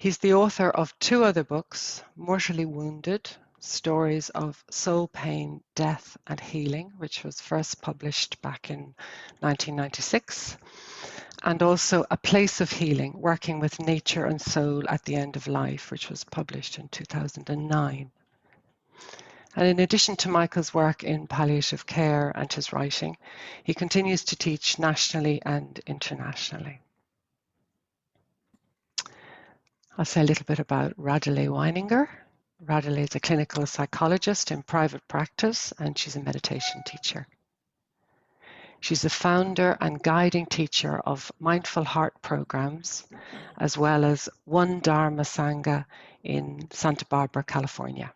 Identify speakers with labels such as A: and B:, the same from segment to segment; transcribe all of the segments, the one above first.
A: He's the author of 2 other books, Mortally Wounded, Stories of Soul Pain, Death and Healing, which was first published back in 1996, and also A Place of Healing, Working with Nature and Soul at the End of Life, which was published in 2009. And in addition to Michael's work in palliative care and his writing, he continues to teach nationally and internationally. I'll say a little bit about Radhule Weininger. Radhule is a clinical psychologist in private practice, and she's a meditation teacher. She's the founder and guiding teacher of Mindful Heart programs, as well as One Dharma Sangha in Santa Barbara, California.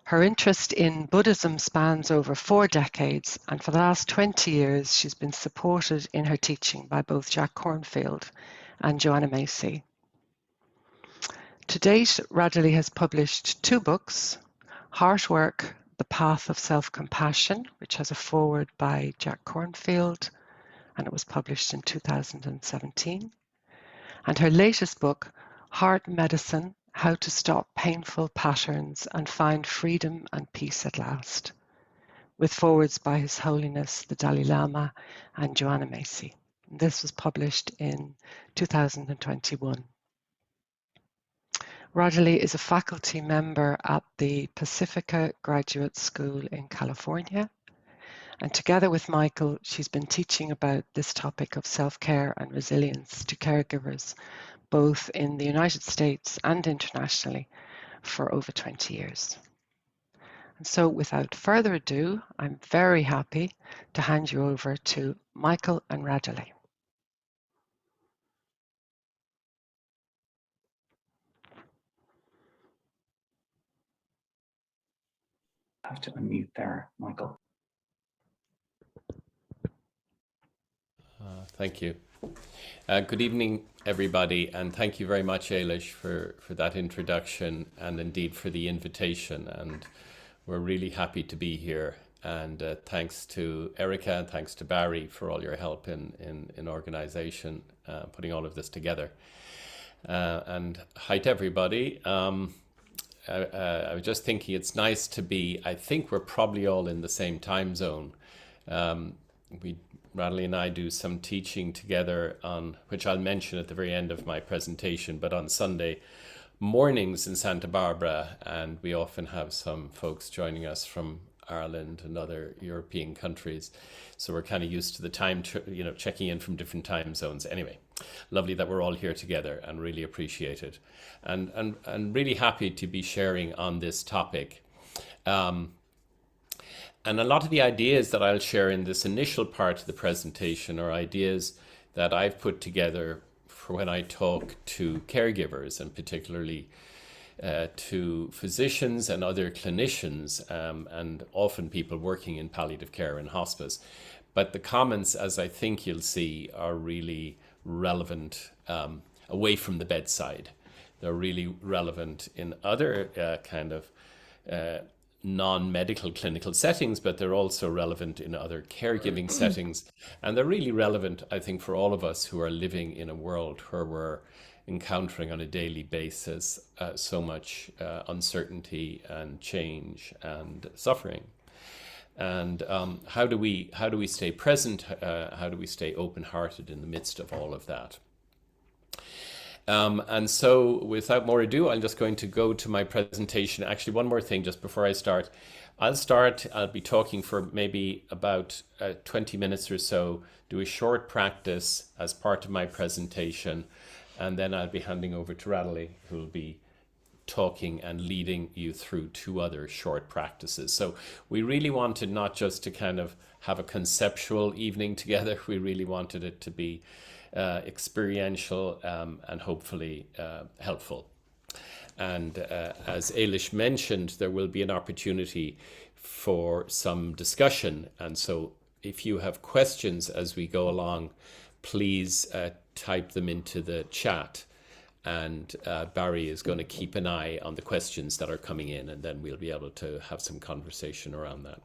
A: Her interest in Buddhism spans over 4 decades, and for the last 20 years, she's been supported in her teaching by both Jack Kornfield and Joanna Macy. To date, Radhule has published 2 books, Heart Work, The Path of Self-Compassion, which has a foreword by Jack Kornfield, and it was published in 2017. And her latest book, Heart Medicine, How to Stop Painful Patterns and Find Freedom and Peace at Last, with forewords by His Holiness the Dalai Lama and Joanna Macy. This was published in 2021. Radhule is a faculty member at the Pacifica Graduate School in California. And together with Michael, she's been teaching about this topic of self-care and resilience to caregivers, both in the United States and internationally, for over 20 years. And so without further ado, I'm very happy to hand you over to Michael and Radhule.
B: I have to unmute there, Michael.
C: Thank you. Good evening, everybody, and thank you very much, Ailish, for that introduction and indeed for the invitation. And we're really happy to be here. And thanks to Erica and thanks to Barry for all your help in organization, putting all of this together. And hi to everybody. I was just thinking it's nice to be, I think we're probably all in the same time zone. Radhule and I do some teaching together on, which I'll mention at the very end of my presentation, but on Sunday mornings in Santa Barbara, and we often have some folks joining us from Ireland and other European countries. So we're kind of used to the time, checking in from different time zones. Anyway, lovely that we're all here together and really appreciate it. And really happy to be sharing on this topic. And a lot of the ideas that I'll share in this initial part of the presentation are ideas that I've put together for when I talk to caregivers, and particularly to physicians and other clinicians, and often people working in palliative care and hospice. But the comments, as I think you'll see, are really relevant away from the bedside. They're really relevant in other kind of non-medical clinical settings, but they're also relevant in other caregiving settings. And they're really relevant, I think, for all of us who are living in a world where we're encountering on a daily basis so much uncertainty and change and suffering. And how do we stay present? How do we stay open-hearted in the midst of all of that? And so without more ado, I'm just going to go to my presentation. Actually, one more thing just before I start. I'll be talking for maybe about 20 minutes or so, do a short practice as part of my presentation, and then I'll be handing over to Radhule, who will be talking and leading you through 2 other short practices. So we really wanted not just to kind of have a conceptual evening together, we really wanted it to be experiential and hopefully helpful. And as Ailish mentioned, there will be an opportunity for some discussion. And so if you have questions as we go along, please type them into the chat. And Barry is going to keep an eye on the questions that are coming in, and then we'll be able to have some conversation around that.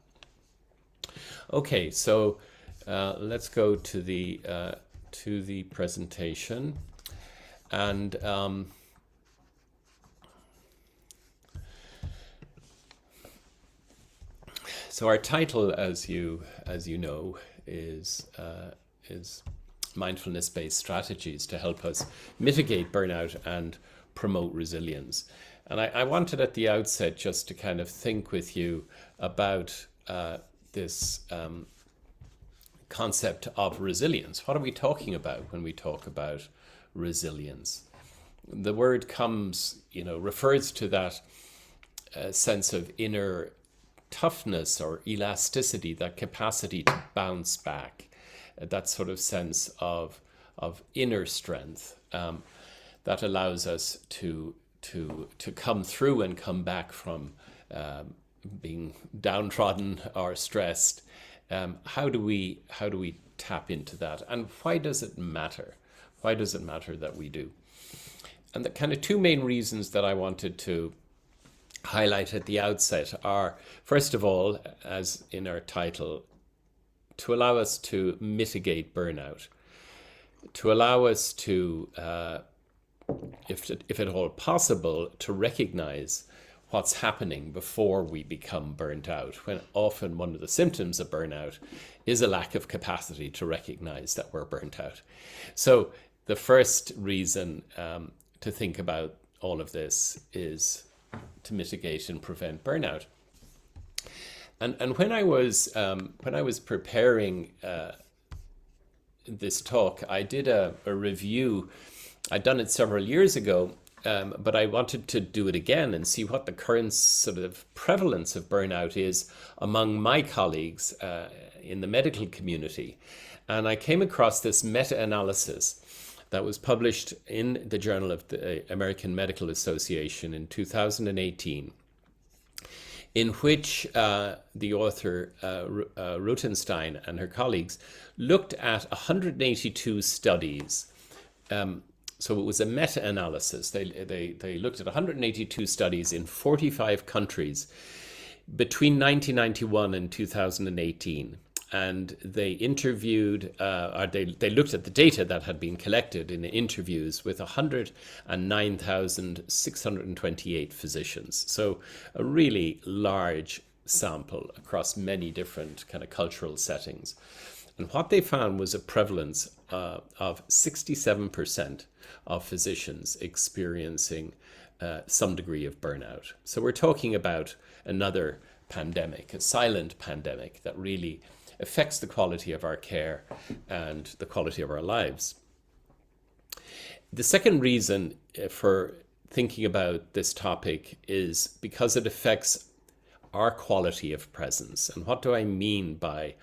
C: Okay, so let's go to the presentation. And so our title, as you know, is mindfulness-based strategies to help us mitigate burnout and promote resilience. And I wanted at the outset just to kind of think with you about this concept of resilience. What are we talking about when we talk about resilience? The word comes, refers to that sense of inner toughness or elasticity, that capacity to bounce back, that sort of sense of inner strength that allows us to come through and come back from being downtrodden or stressed. How do we tap into that, and why does it matter? Why does it matter that we do? And the kind of two main reasons that I wanted to highlight at the outset are, first of all, as in our title, to allow us to mitigate burnout, to allow us to, if at all possible, to recognize what's happening before we become burnt out, when often one of the symptoms of burnout is a lack of capacity to recognize that we're burnt out. So the first reason to think about all of this is to mitigate and prevent burnout. And when I was preparing this talk, I did a review. I'd done it several years ago, but I wanted to do it again and see what the current sort of prevalence of burnout is among my colleagues in the medical community. And I came across this meta-analysis that was published in the Journal of the American Medical Association in 2018, in which the author Rutenstein and her colleagues looked at 182 studies. So it was a meta-analysis. They looked at 182 studies in 45 countries between 1991 and 2018. And they interviewed, they looked at the data that had been collected in interviews with 109,628 physicians. So a really large sample across many different kind of cultural settings. And what they found was a prevalence of 67% of physicians experiencing some degree of burnout. So we're talking about another pandemic, a silent pandemic that really affects the quality of our care and the quality of our lives. The second reason for thinking about this topic is because it affects our quality of presence. And what do I mean by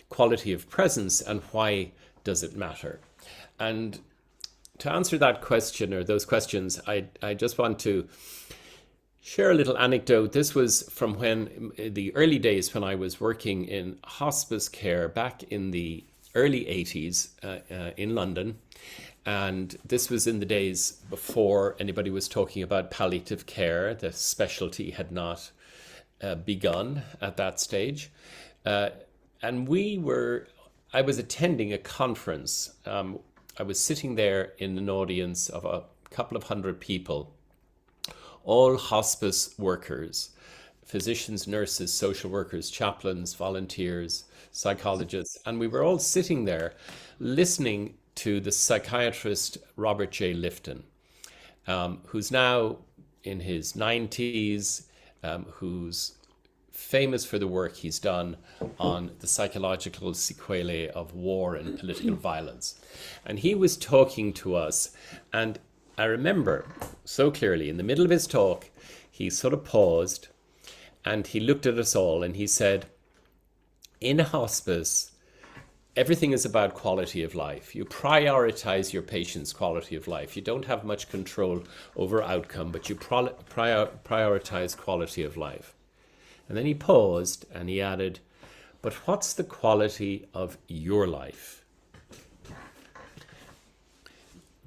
C: quality of presence, and why does it matter? And to answer that question, or those questions, I just want to share a little anecdote. This was from the early days when I was working in hospice care back in the early 80s in London. And this was in the days before anybody was talking about palliative care. The specialty had not begun at that stage. And I was attending a conference. I was sitting there in an audience of a couple of hundred people, all hospice workers, physicians, nurses, social workers, chaplains, volunteers, psychologists. And we were all sitting there listening to the psychiatrist Robert J. Lifton, who's now in his 90s, who's famous for the work he's done on the psychological sequelae of war and political violence. And he was talking to us, and I remember so clearly in the middle of his talk, he sort of paused and he looked at us all and he said, in a hospice, everything is about quality of life. You prioritize your patient's quality of life. You don't have much control over outcome, but you prioritize quality of life. And then he paused and he added, but what's the quality of your life?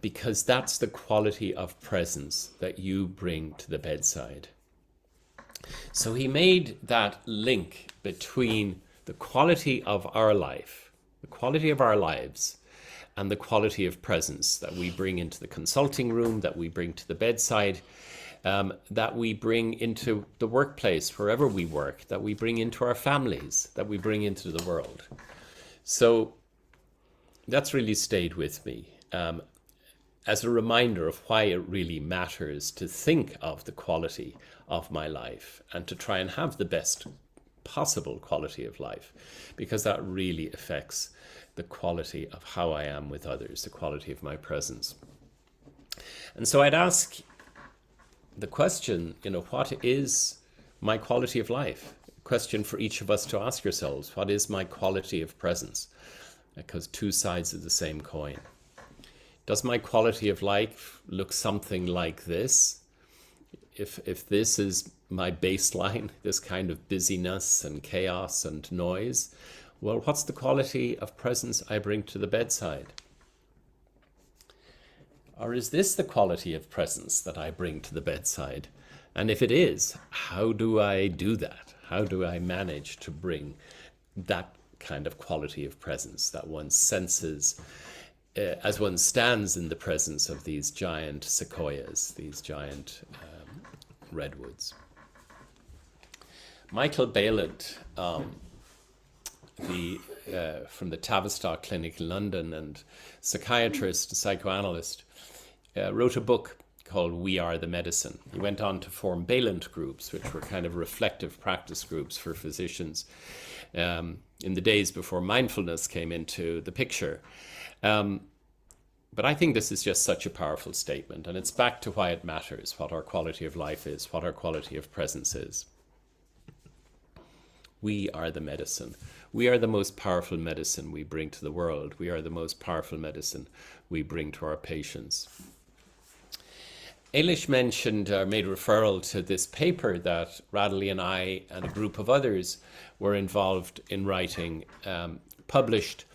C: Because that's the quality of presence that you bring to the bedside. So he made that link between the quality of our life, the quality of our lives, and the quality of presence that we bring into the consulting room, that we bring to the bedside, that we bring into the workplace, wherever we work, that we bring into our families, that we bring into the world. So that's really stayed with me as a reminder of why it really matters to think of the quality of my life and to try and have the best possible quality of life, because that really affects the quality of how I am with others, the quality of my presence. And so I'd ask the question, what is my quality of life? A question for each of us to ask yourselves. What is my quality of presence? Because two sides of the same coin. Does my quality of life look something like this? If this is my baseline, this kind of busyness and chaos and noise, well, what's the quality of presence I bring to the bedside? Or is this the quality of presence that I bring to the bedside? And if it is, how do I do that? How do I manage to bring that kind of quality of presence that one senses as one stands in the presence of these giant sequoias, these giant redwoods? Michael Bayland, from the Tavistock Clinic in London, and psychiatrist, psychoanalyst, wrote a book called We Are the Medicine. He went on to form Bayland groups, which were kind of reflective practice groups for physicians in the days before mindfulness came into the picture. But I think this is just such a powerful statement, and it's back to why it matters, what our quality of life is, what our quality of presence is. We are the medicine. We are the most powerful medicine we bring to the world. We are the most powerful medicine we bring to our patients. Ailish mentioned or made referral to this paper that Radhule and I and a group of others were involved in writing, published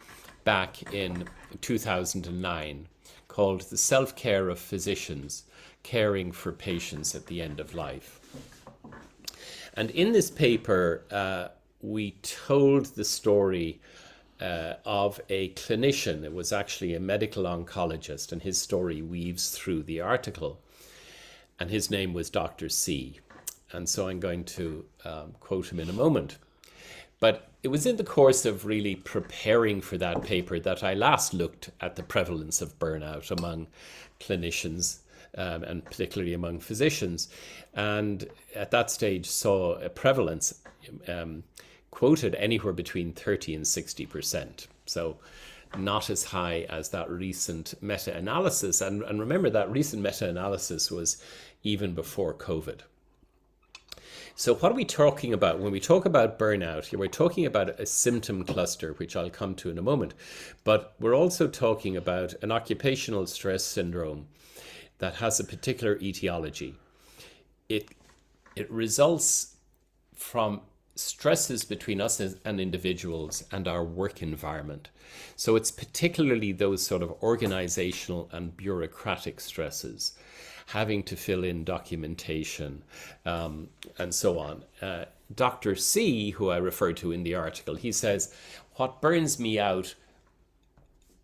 C: back in 2009, called The Self-Care of Physicians, Caring for Patients at the End of Life. And in this paper, we told the story of a clinician. It was actually a medical oncologist, and his story weaves through the article. And his name was Dr. C. And so I'm going to quote him in a moment. But it was in the course of really preparing for that paper that I last looked at the prevalence of burnout among clinicians, and particularly among physicians. And at that stage saw a prevalence quoted anywhere between 30 and 60%. So not as high as that recent meta-analysis. And remember, that recent meta-analysis was even before COVID. So what are we talking about? When we talk about burnout, we're talking about a symptom cluster, which I'll come to in a moment. But we're also talking about an occupational stress syndrome that has a particular etiology. It results from stresses between us and individuals and our work environment. So it's particularly those sort of organizational and bureaucratic stresses, having to fill in documentation, and so on. Dr. C, who I referred to in the article, he says, what burns me out,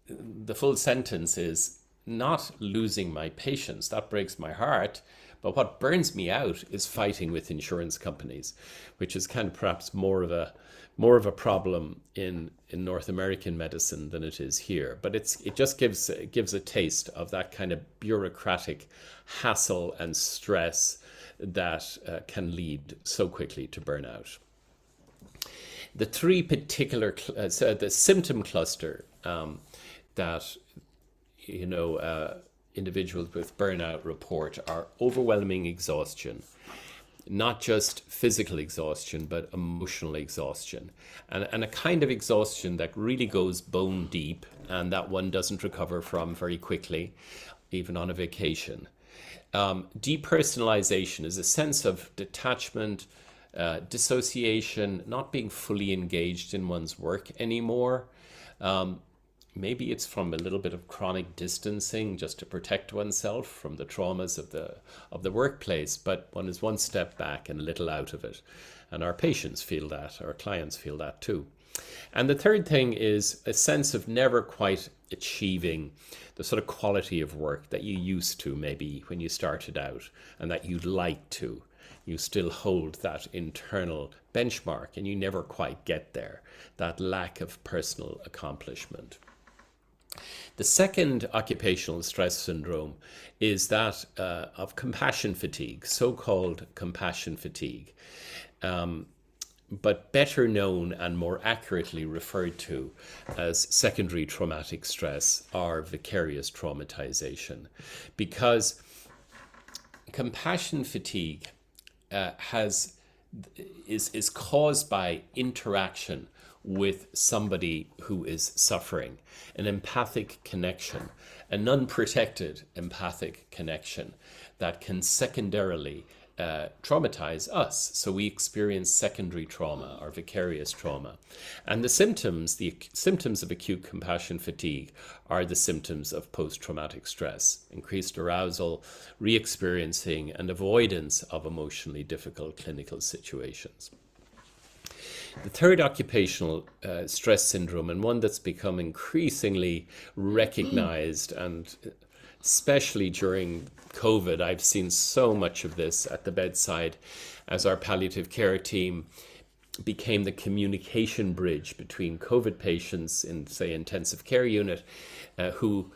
C: the full sentence is, not losing my patients, that breaks my heart, but what burns me out is fighting with insurance companies, which is kind of perhaps more of a problem in North American medicine than it is here. But it just gives a taste of that kind of bureaucratic hassle and stress that can lead so quickly to burnout. The three particular, the symptom cluster that individuals with burnout report are overwhelming exhaustion, not just physical exhaustion, but emotional exhaustion, and a kind of exhaustion that really goes bone deep and that one doesn't recover from very quickly, even on a vacation. Depersonalization is a sense of detachment, dissociation, not being fully engaged in one's work anymore. Maybe it's from a little bit of chronic distancing just to protect oneself from the traumas of the workplace, but one is one step back and a little out of it. And our patients feel that, our clients feel that too. And the third thing is a sense of never quite achieving the sort of quality of work that you used to maybe when you started out and that you'd like to. You still hold that internal benchmark and you never quite get there, that lack of personal accomplishment. The second occupational stress syndrome is that of compassion fatigue, so-called compassion fatigue, but better known and more accurately referred to as secondary traumatic stress or vicarious traumatization, because compassion fatigue is caused by interaction with somebody who is suffering, an empathic connection, an unprotected empathic connection that can secondarily traumatize us. So we experience secondary trauma or vicarious trauma. And the symptoms of acute compassion fatigue are the symptoms of post-traumatic stress: increased arousal, re-experiencing, and avoidance of emotionally difficult clinical situations. The third occupational stress syndrome, and one that's become increasingly recognized, and especially during COVID, I've seen so much of this at the bedside as our palliative care team became the communication bridge between COVID patients in, say, intensive care unit who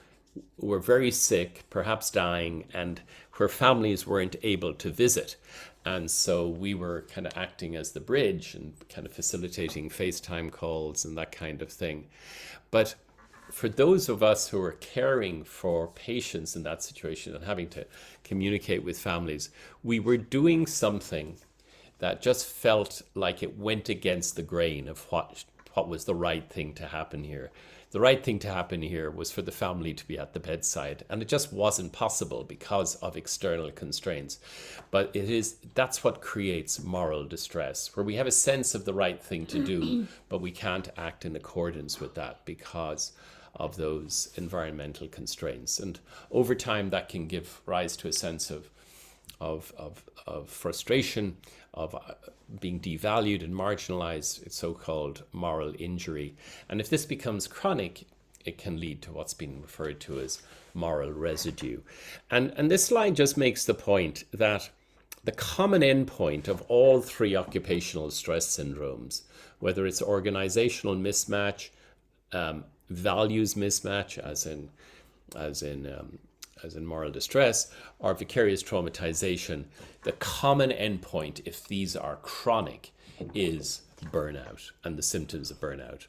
C: were very sick, perhaps dying, and where families weren't able to visit. And so we were kind of acting as the bridge and kind of facilitating FaceTime calls and that kind of thing. But for those of us who are caring for patients in that situation and having to communicate with families, we were doing something that just felt like it went against the grain of what was the right thing to happen here. The right thing to happen here was for the family to be at the bedside, and it just wasn't possible because of external constraints. But that's what creates moral distress, where we have a sense of the right thing to do, but we can't act in accordance with that because of those environmental constraints. And over time, that can give rise to a sense of frustration, of being devalued and marginalized. It's so-called moral injury. And if this becomes chronic, it can lead to what's been referred to as moral residue. And this slide just makes the point that the common endpoint of all three occupational stress syndromes, whether it's organizational mismatch, values mismatch, as in moral distress, or vicarious traumatization, the common endpoint, if these are chronic, is burnout and the symptoms of burnout.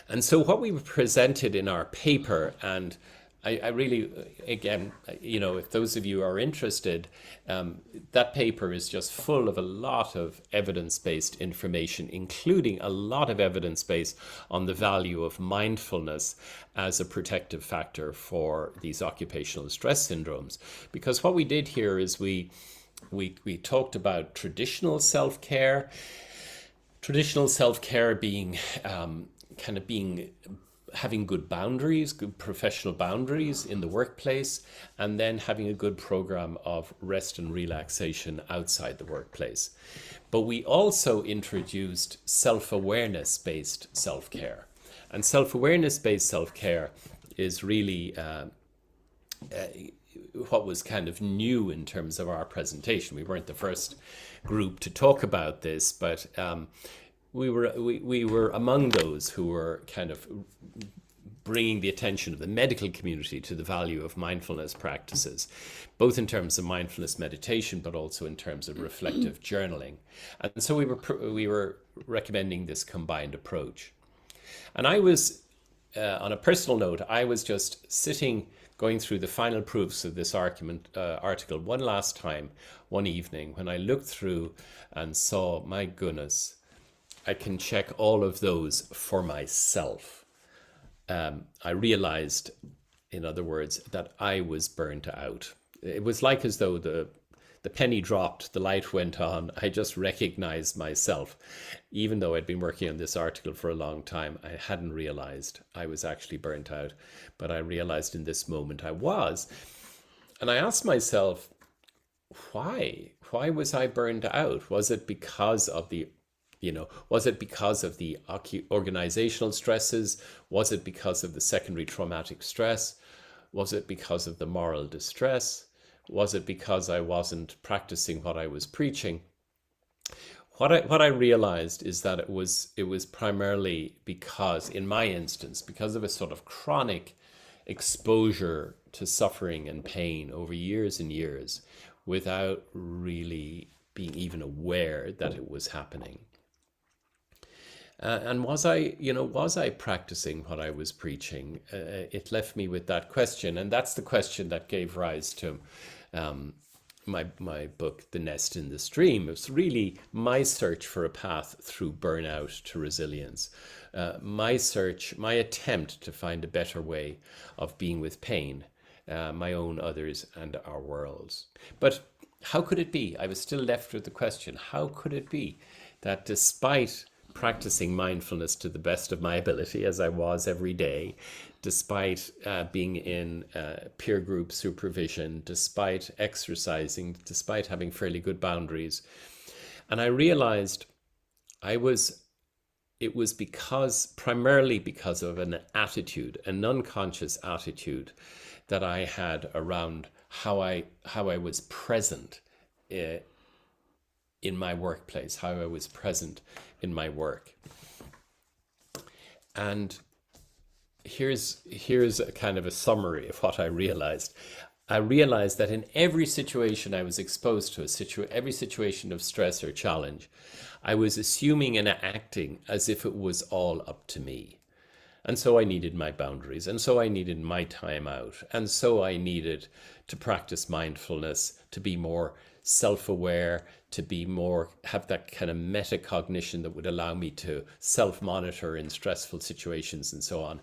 C: And so what we presented in our paper, and I really, again, if those of you are interested, that paper is just full of a lot of evidence-based information, including a lot of evidence based on the value of mindfulness as a protective factor for these occupational stress syndromes. Because what we did here is we talked about traditional self-care being having good boundaries, good professional boundaries in the workplace, and then having a good program of rest and relaxation outside the workplace. But we also introduced self-awareness-based self-care. And self-awareness-based self-care is really what was kind of new in terms of our presentation. We weren't the first group to talk about this, but we were among those who were kind of bringing the attention of the medical community to the value of mindfulness practices, both in terms of mindfulness meditation, but also in terms of reflective journaling. And so we were recommending this combined approach. And I was, on a personal note, I was just sitting, going through the final proofs of this article one last time, one evening, when I looked through and saw, my goodness, I can check all of those for myself. I realized, in other words, that I was burnt out. It was like as though the penny dropped, the light went on. I just recognized myself. Even though I'd been working on this article for a long time, I hadn't realized I was actually burnt out. But I realized in this moment I was. And I asked myself, why? Why was I burned out? Was it because of the Was it because of the organizational stresses? Was it because of the secondary traumatic stress? Was it because of the moral distress? Was it because I wasn't practicing what I was preaching? What I realized is that it was primarily because, in my instance, because of a sort of chronic exposure to suffering and pain over years and years without really being even aware that it was happening. And was I practicing what I was preaching? It left me with that question, and that's the question that gave rise to my book, The Nest in the Stream. It was really my search for a path through burnout to resilience. My attempt to find a better way of being with pain, my own, others, and our worlds. But how could it be? I was still left with the question, how could it be that despite practicing mindfulness to the best of my ability, as I was every day, despite being in peer group supervision, despite exercising, despite having fairly good boundaries, and I realized it was primarily because of an attitude, an unconscious attitude that I had around how I was present in my workplace, how I was present in my work. And here's a kind of a summary of what I realized. I realized that in every situation I was exposed to, every situation of stress or challenge, I was assuming and acting as if it was all up to me. And so I needed my boundaries, and so I needed my time out, and so I needed to practice mindfulness, to be more self-aware, to have that kind of metacognition that would allow me to self-monitor in stressful situations and so on.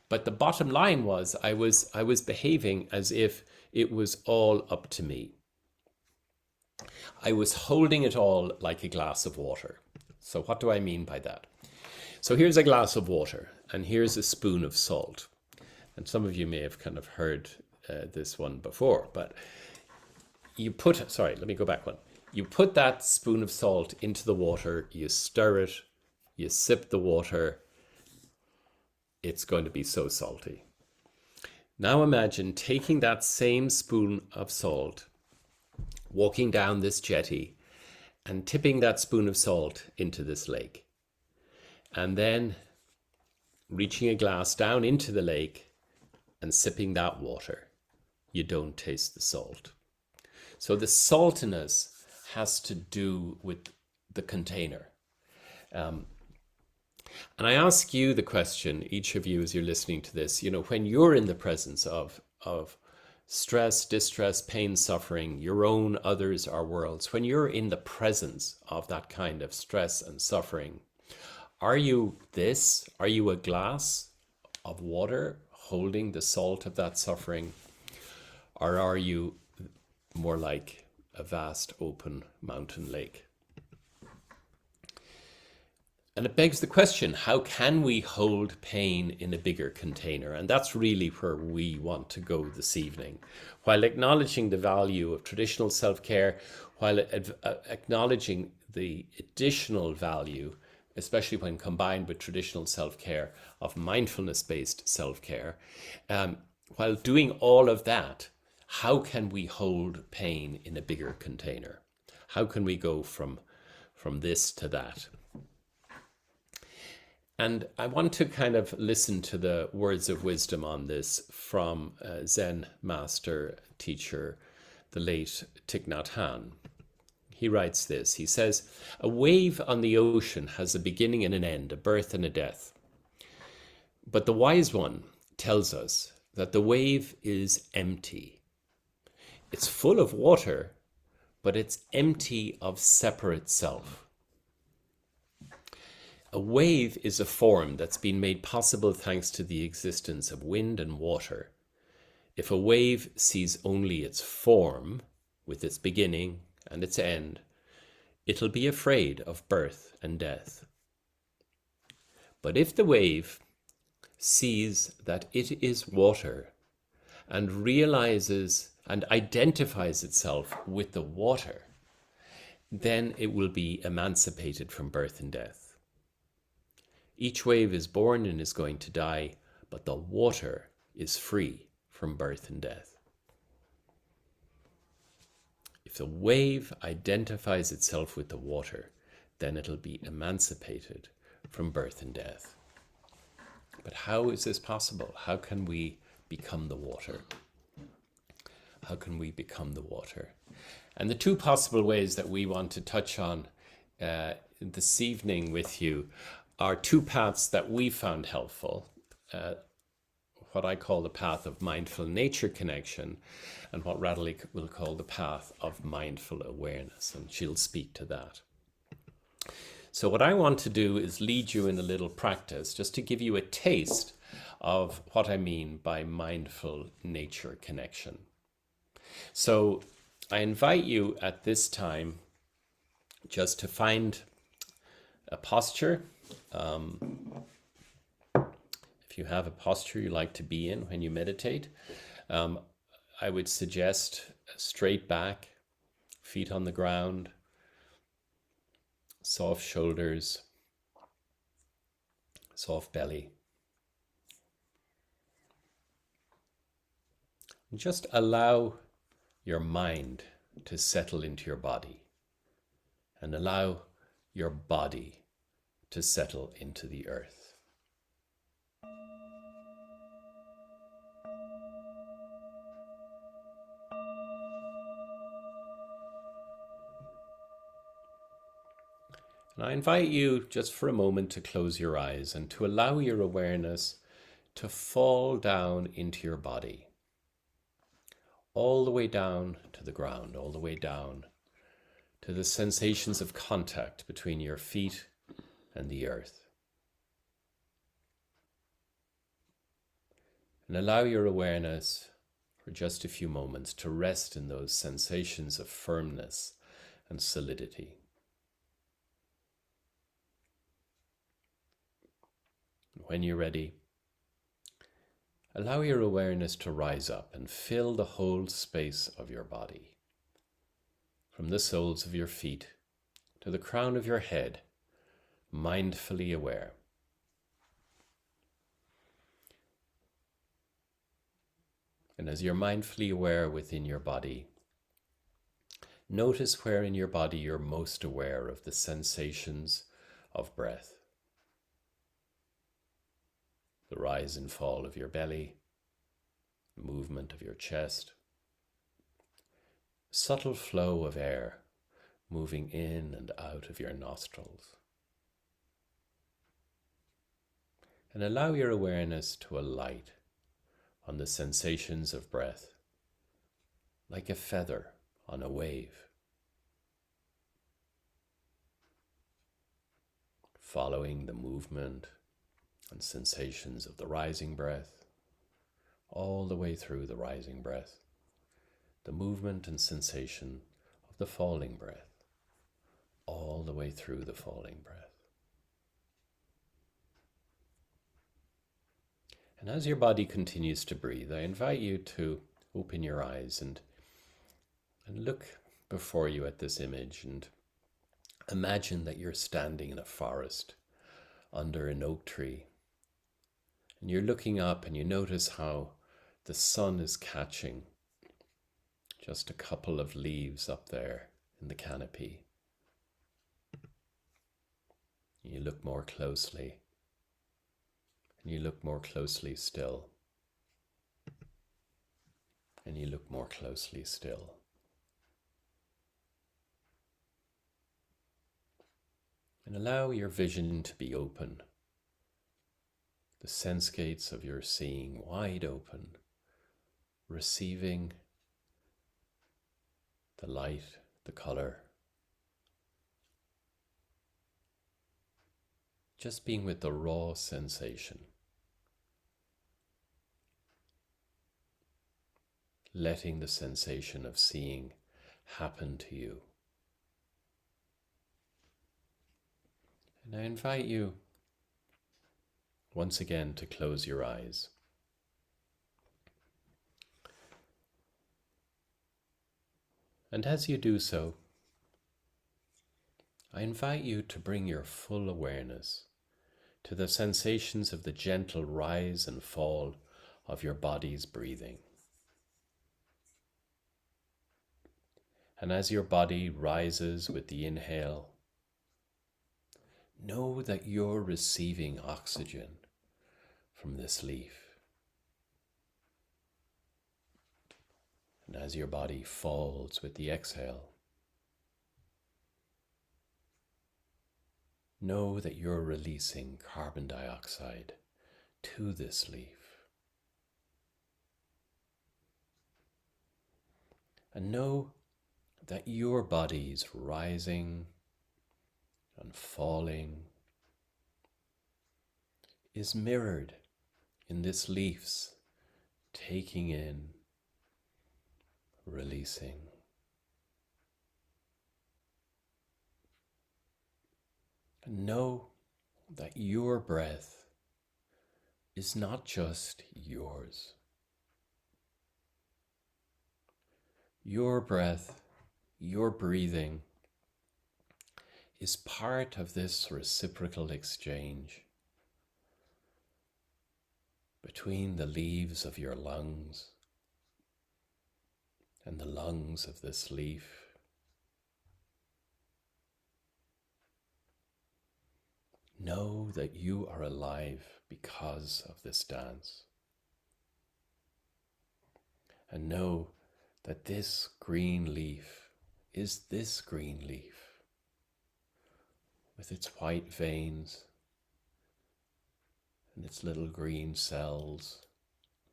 C: But the bottom line was I was behaving as if it was all up to me. I was holding it all like a glass of water. So what do I mean by that? So here's a glass of water, and here's a spoon of salt. And some of you may have kind of heard this one before, but let me go back one. You put that spoon of salt into the water, you stir it, you sip the water, it's going to be so salty. Now imagine taking that same spoon of salt, walking down this jetty, and tipping that spoon of salt into this lake. And then reaching a glass down into the lake and sipping that water. You don't taste the salt. So the saltiness has to do with the container. And I ask you the question, each of you as you're listening to this, when you're in the presence of stress, distress, pain, suffering, your own, others, our worlds, when you're in the presence of that kind of stress and suffering, are you this? Are you a glass of water holding the salt of that suffering? Or are you more like a vast open mountain lake? And it begs the question, how can we hold pain in a bigger container? And that's really where we want to go this evening. While acknowledging the value of traditional self-care, while acknowledging the additional value, especially when combined with traditional self-care, of mindfulness-based self-care, while doing all of that, how can we hold pain in a bigger container? How can we go from this to that? And I want to kind of listen to the words of wisdom on this from Zen master teacher, the late Thich Nhat Hanh. He writes this, he says, "A wave on the ocean has a beginning and an end, a birth and a death. But the wise one tells us that the wave is empty. It's full of water, but it's empty of separate self. A wave is a form that's been made possible thanks to the existence of wind and water. If a wave sees only its form, with its beginning and its end, it'll be afraid of birth and death. But if the wave sees that it is water and realizes and identifies itself with the water, then it will be emancipated from birth and death. Each wave is born and is going to die, but the water is free from birth and death. If the wave identifies itself with the water, then it'll be emancipated from birth and death. But how is this possible? How can we become the water? How can we become the water? And the two possible ways that we want to touch on this evening with you are two paths that we found helpful. What I call the path of mindful nature connection, and what Radhule will call the path of mindful awareness, and she'll speak to that. So what I want to do is lead you in a little practice, just to give you a taste of what I mean by mindful nature connection. So I invite you at this time just to find a posture. If you have a posture you like to be in when you meditate, I would suggest a straight back, feet on the ground, soft shoulders, soft belly. And just allow your mind to settle into your body, and allow your body to settle into the earth. And I invite you just for a moment to close your eyes and to allow your awareness to fall down into your body, all the way down to the ground, all the way down to the sensations of contact between your feet and the earth. And allow your awareness for just a few moments to rest in those sensations of firmness and solidity. When you're ready, allow your awareness to rise up and fill the whole space of your body, from the soles of your feet to the crown of your head, mindfully aware. And as you're mindfully aware within your body, notice where in your body you're most aware of the sensations of breath. The rise and fall of your belly, the movement of your chest, subtle flow of air moving in and out of your nostrils. And allow your awareness to alight on the sensations of breath, like a feather on a wave, following the movement and sensations of the rising breath, all the way through the rising breath, the movement and sensation of the falling breath, all the way through the falling breath. And as your body continues to breathe, I invite you to open your eyes and look before you at this image, and imagine that you're standing in a forest under an oak tree. And you're looking up and you notice how the sun is catching just a couple of leaves up there in the canopy. You look more closely, and you look more closely still, and you look more closely still. And allow your vision to be open, the sense gates of your seeing wide open, receiving the light, the color, just being with the raw sensation, letting the sensation of seeing happen to you. And I invite you once again to close your eyes. And as you do so, I invite you to bring your full awareness to the sensations of the gentle rise and fall of your body's breathing. And as your body rises with the inhale, know that you're receiving oxygen from this leaf. And as your body falls with the exhale, know that you're releasing carbon dioxide to this leaf. And know that your body's rising and falling is mirrored in this leaf's taking in, releasing. And know that your breath is not just yours. Your breath, your breathing is part of this reciprocal exchange between the leaves of your lungs and the lungs of this leaf. Know that you are alive because of this dance. And know that this green leaf is this green leaf with its white veins and its little green cells,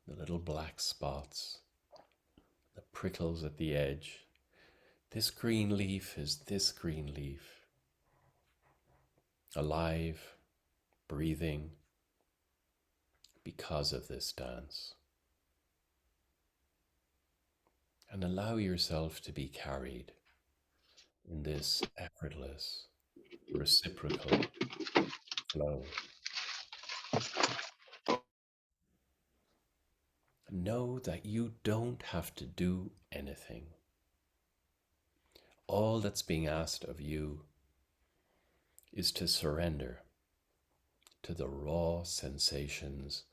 C: the little black spots, the prickles at the edge. This green leaf is this green leaf, alive, breathing, because of this dance. And allow yourself to be carried in this effortless, reciprocal flow. Know that you don't have to do anything. All that's being asked of you is to surrender to the raw sensations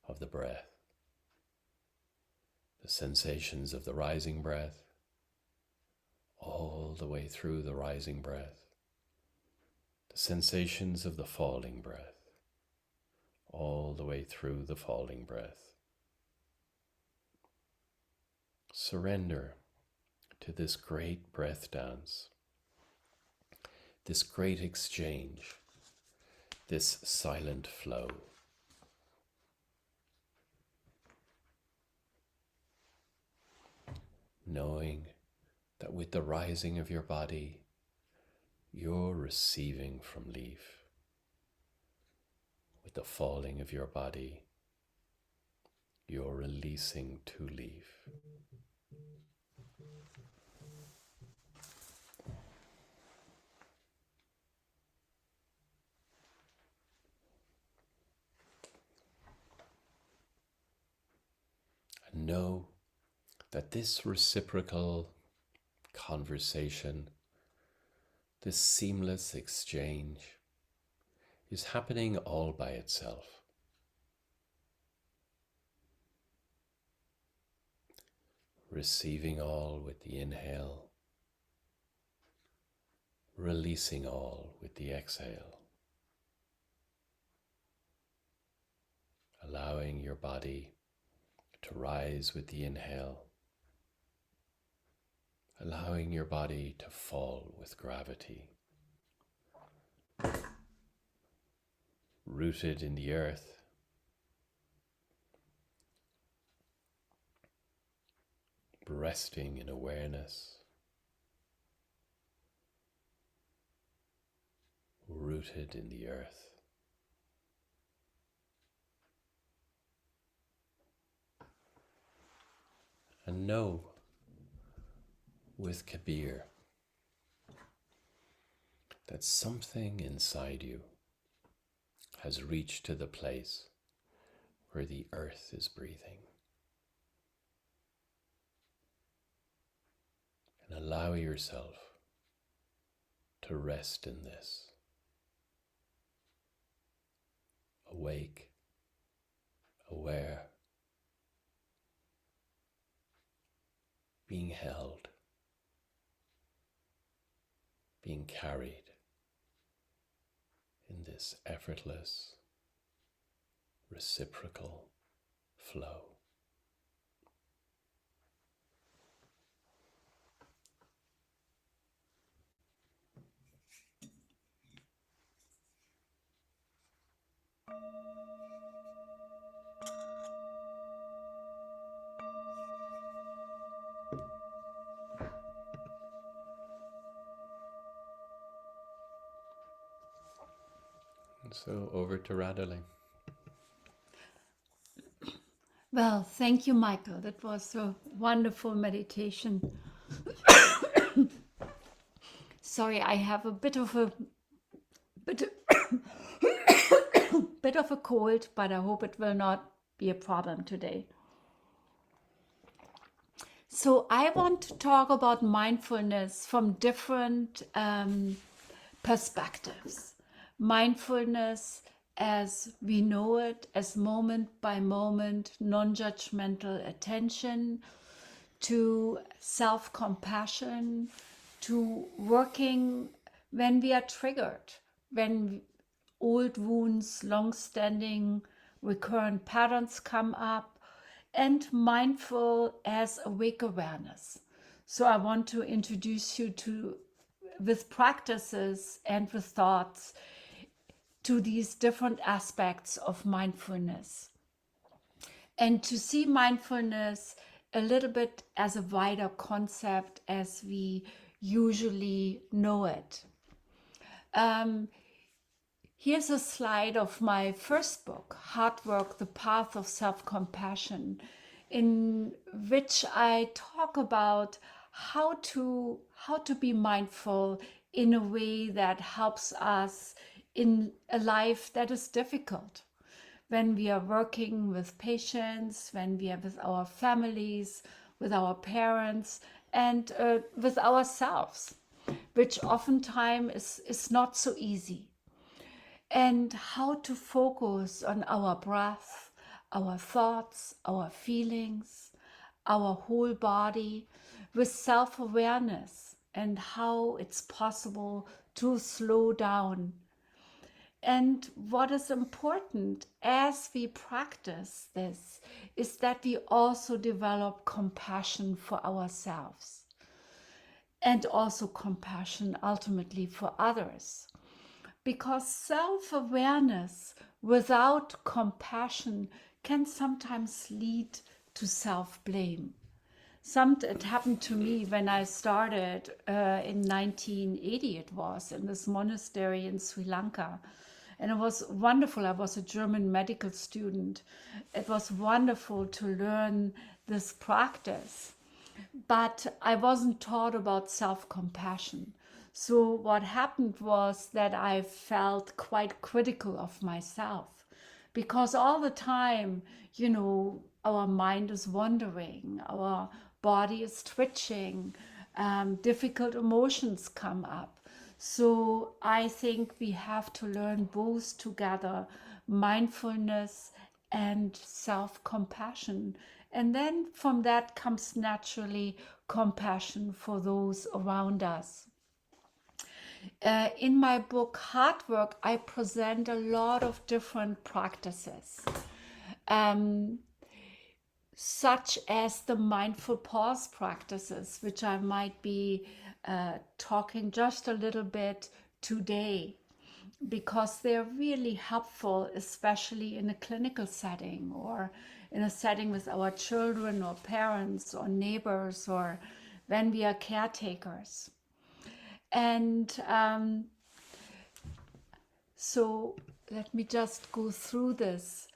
C: of the breath, the sensations of the rising breath, all the way through the rising breath, the sensations of the falling breath, all the way through the falling breath. Surrender to this great breath dance, this great exchange, this silent flow. Knowing that with the rising of your body, you're receiving from leaf. With the falling of your body, you're releasing to leaf. And know that this reciprocal conversation, this seamless exchange, is happening all by itself. Receiving all with the inhale, releasing all with the exhale. Allowing your body to rise with the inhale, allowing your body to fall with gravity. Rooted in the earth, resting in awareness, rooted in the earth. And know with Kabir that something inside you has reached to the place where the earth is breathing. And allow yourself to to rest in this. Awake, aware, being held, being carried in this effortless, reciprocal flow. And so over to Radhule.
D: Well, thank you, Michael. That was a wonderful meditation. Sorry, I have a bit of a cold, but I hope it will not be a problem today. So I want to talk about mindfulness from different perspectives. Mindfulness as we know it, as moment by moment, non-judgmental attention, to self-compassion, to working when we are triggered, when old wounds, long-standing recurrent patterns come up, and mindful as awake awareness. So I want to introduce you to, with practices and with thoughts, to these different aspects of mindfulness. And to see mindfulness a little bit as a wider concept as we usually know it. Here's a slide of my first book, Hard Work, The Path of Self-Compassion, in which I talk about how to be mindful in a way that helps us in a life that is difficult. When we are working with patients, when we are with our families, with our parents, and with ourselves, which oftentimes is not so easy. And how to focus on our breath, our thoughts, our feelings, our whole body with self-awareness, and how it's possible to slow down. And what is important as we practice this is that we also develop compassion for ourselves and also compassion ultimately for others. Because self-awareness without compassion can sometimes lead to self-blame. It happened to me when I started in 1980, it was, in this monastery in Sri Lanka. And it was wonderful. I was a German medical student. It was wonderful to learn this practice. But I wasn't taught about self-compassion. So what happened was that I felt quite critical of myself, because all the time, our mind is wandering, our body is twitching, difficult emotions come up. So I think we have to learn both together, mindfulness and self-compassion. And then from that comes naturally compassion for those around us. In my book, Hard Work, I present a lot of different practices, such as the mindful pause practices, which I might be talking just a little bit today, because they're really helpful, especially in a clinical setting or in a setting with our children or parents or neighbors, or when we are caretakers. And so let me just go through this.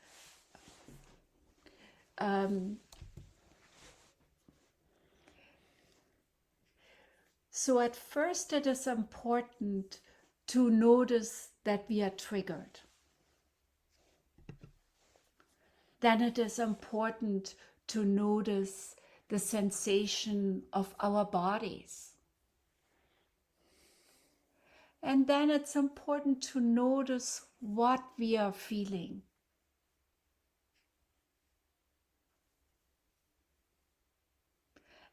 D: So at first it is important to notice that we are triggered. Then it is important to notice the sensation of our bodies. And then it's important to notice what we are feeling.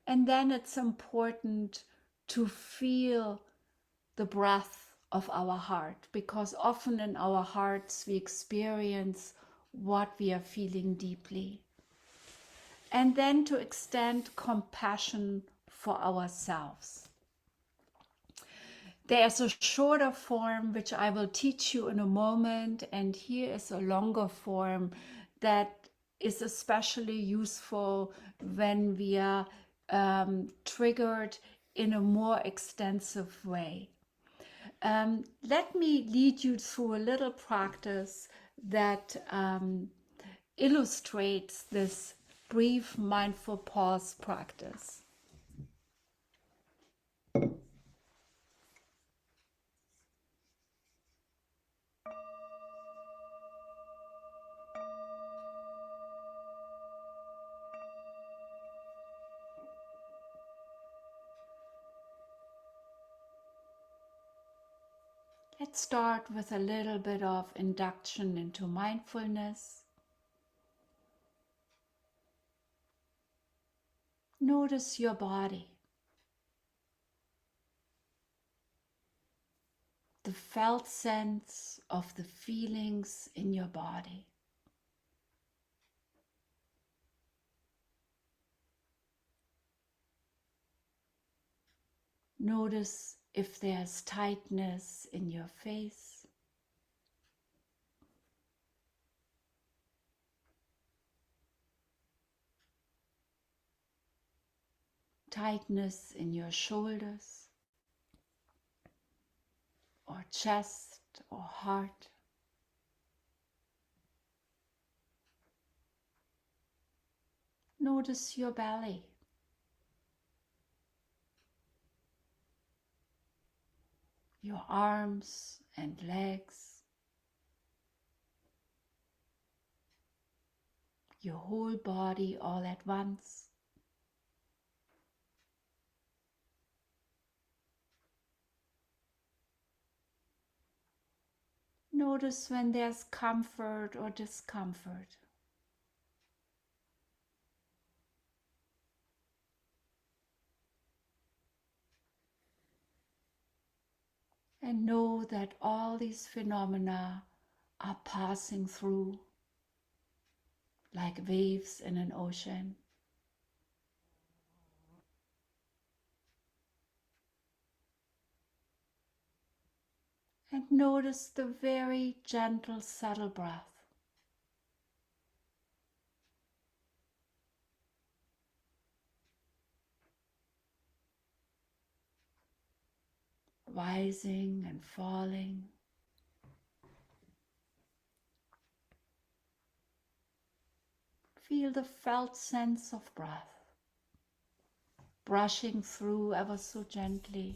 D: And then it's important to feel the breath of our heart, because often in our hearts we experience what we are feeling deeply. And then to extend compassion for ourselves. There's a shorter form which I will teach you in a moment, and here is a longer form that is especially useful when we are triggered in a more extensive way. Let me lead you through a little practice that illustrates this brief mindful pause practice. Let's start with a little bit of induction into mindfulness. Notice your body, the felt sense of the feelings in your body. Notice if there's tightness in your face. Tightness in your shoulders or chest or heart. Notice your belly. Your arms and legs. Your whole body all at once. Notice when there's comfort or discomfort. And know that all these phenomena are passing through like waves in an ocean. And notice the very gentle, subtle breath. Rising and falling. Feel the felt sense of breath, brushing through ever so gently.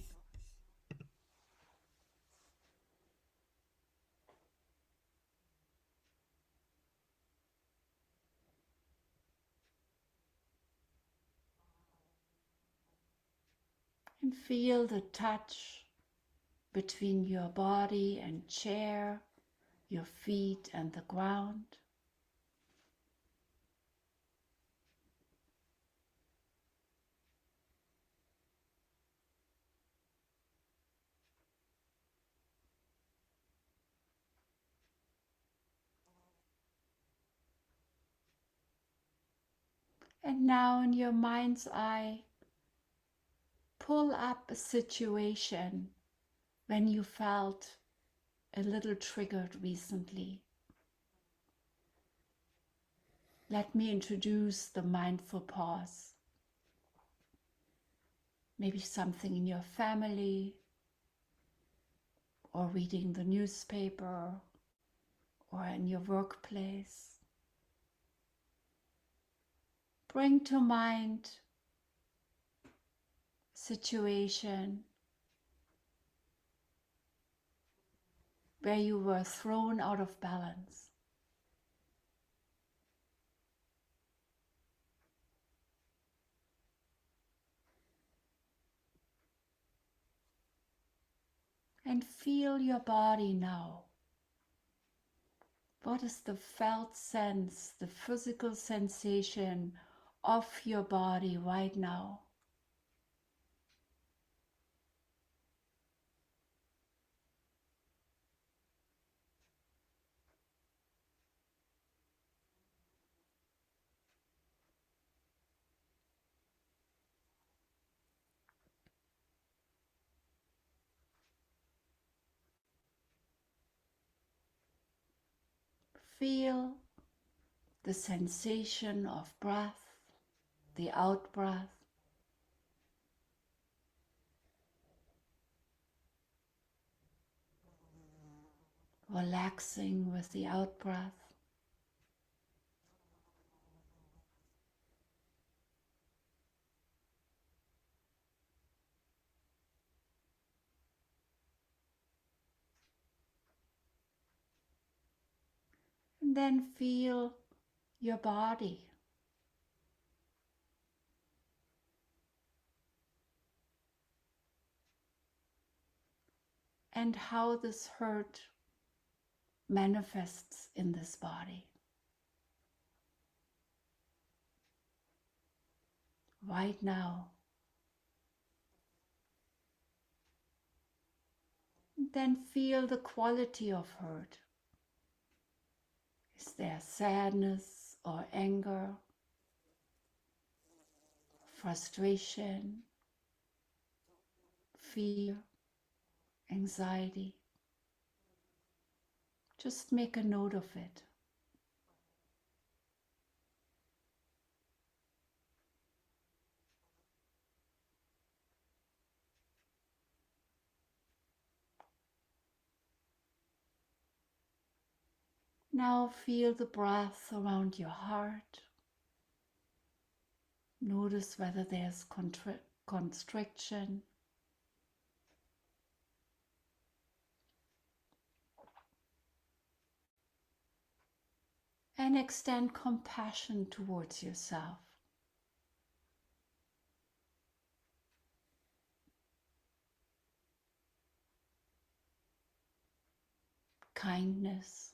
D: And feel the touch between your body and chair, your feet and the ground. And now in your mind's eye, pull up a situation when you felt a little triggered recently. Let me introduce the mindful pause. Maybe something in your family, or reading the newspaper, or in your workplace. Bring to mind a situation where you were thrown out of balance. And feel your body now. What is the felt sense, the physical sensation of your body right now? Feel the sensation of breath, the out breath. Relaxing with the out breath. And then feel your body. And how this hurt manifests in this body. Right now. And then feel the quality of hurt. Is there sadness or anger, frustration, fear, anxiety? Just make a note of it. Now feel the breath around your heart. Notice whether there's constriction. And extend compassion towards yourself. Kindness.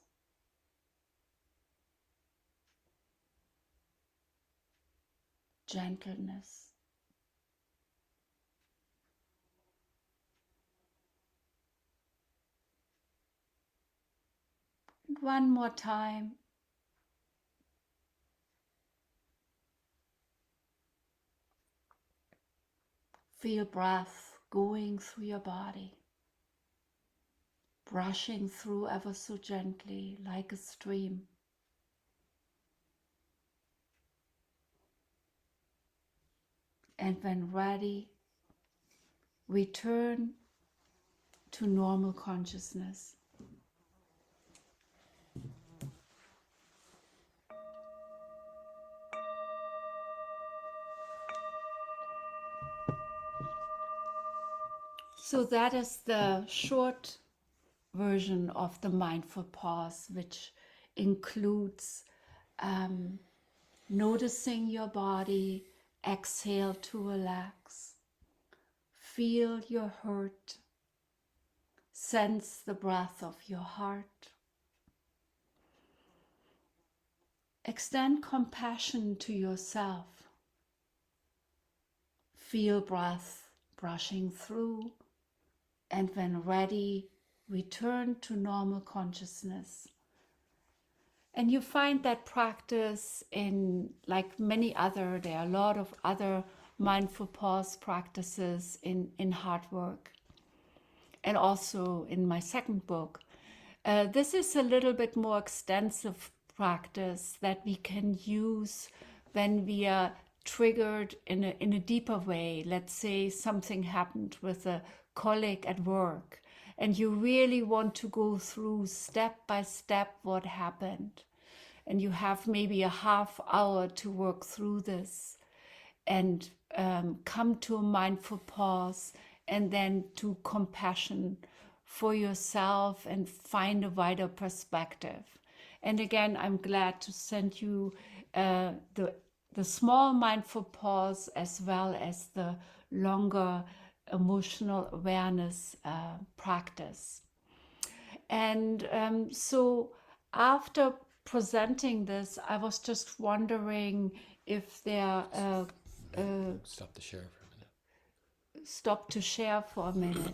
D: Gentleness. And one more time. Feel breath going through your body, brushing through ever so gently like a stream. And when ready, return to normal consciousness. So that is the short version of the mindful pause, which includes noticing your body, exhale to relax, feel your heart, sense the breath of your heart, extend compassion to yourself, feel breath brushing through, and when ready, return to normal consciousness. And you find that practice in, like many other, there are a lot of other mindful pause practices in hard work. And also in my second book. This is a little bit more extensive practice that we can use when we are triggered in a deeper way. Let's say something happened with a colleague at work, and you really want to go through step by step what happened. And you have maybe a half hour to work through this and come to a mindful pause and then to compassion for yourself and find a wider perspective. And again, I'm glad to send you the small mindful pause as well as the longer emotional awareness practice. And so after presenting this, I was just wondering if there
C: Stop the share for a minute.
D: stop to share for a minute.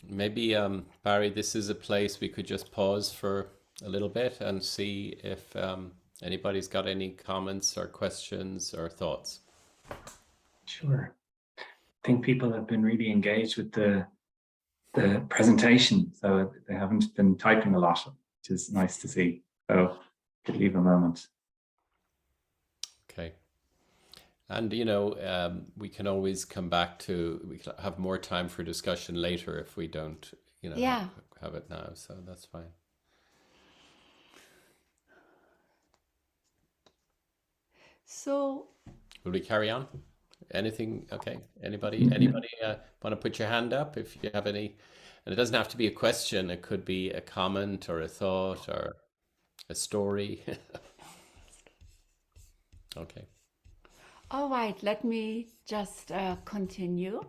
C: Maybe, Barry, this is a place we could just pause for a little bit and see if anybody's got any comments or questions or thoughts.
B: Sure. I think people have been really engaged with the presentation, so they haven't been typing a lot, which is nice to see. So could leave a moment.
C: Okay. And, we can always come back to, we can have more time for discussion later if we don't,
D: Yeah.
C: have it now. So that's fine.
D: So
C: Will we carry on? Anything? Okay. Anybody want to put your hand up if you have any? And it doesn't have to be a question. It could be a comment or a thought or a story. Okay.
D: all right, let me just continue.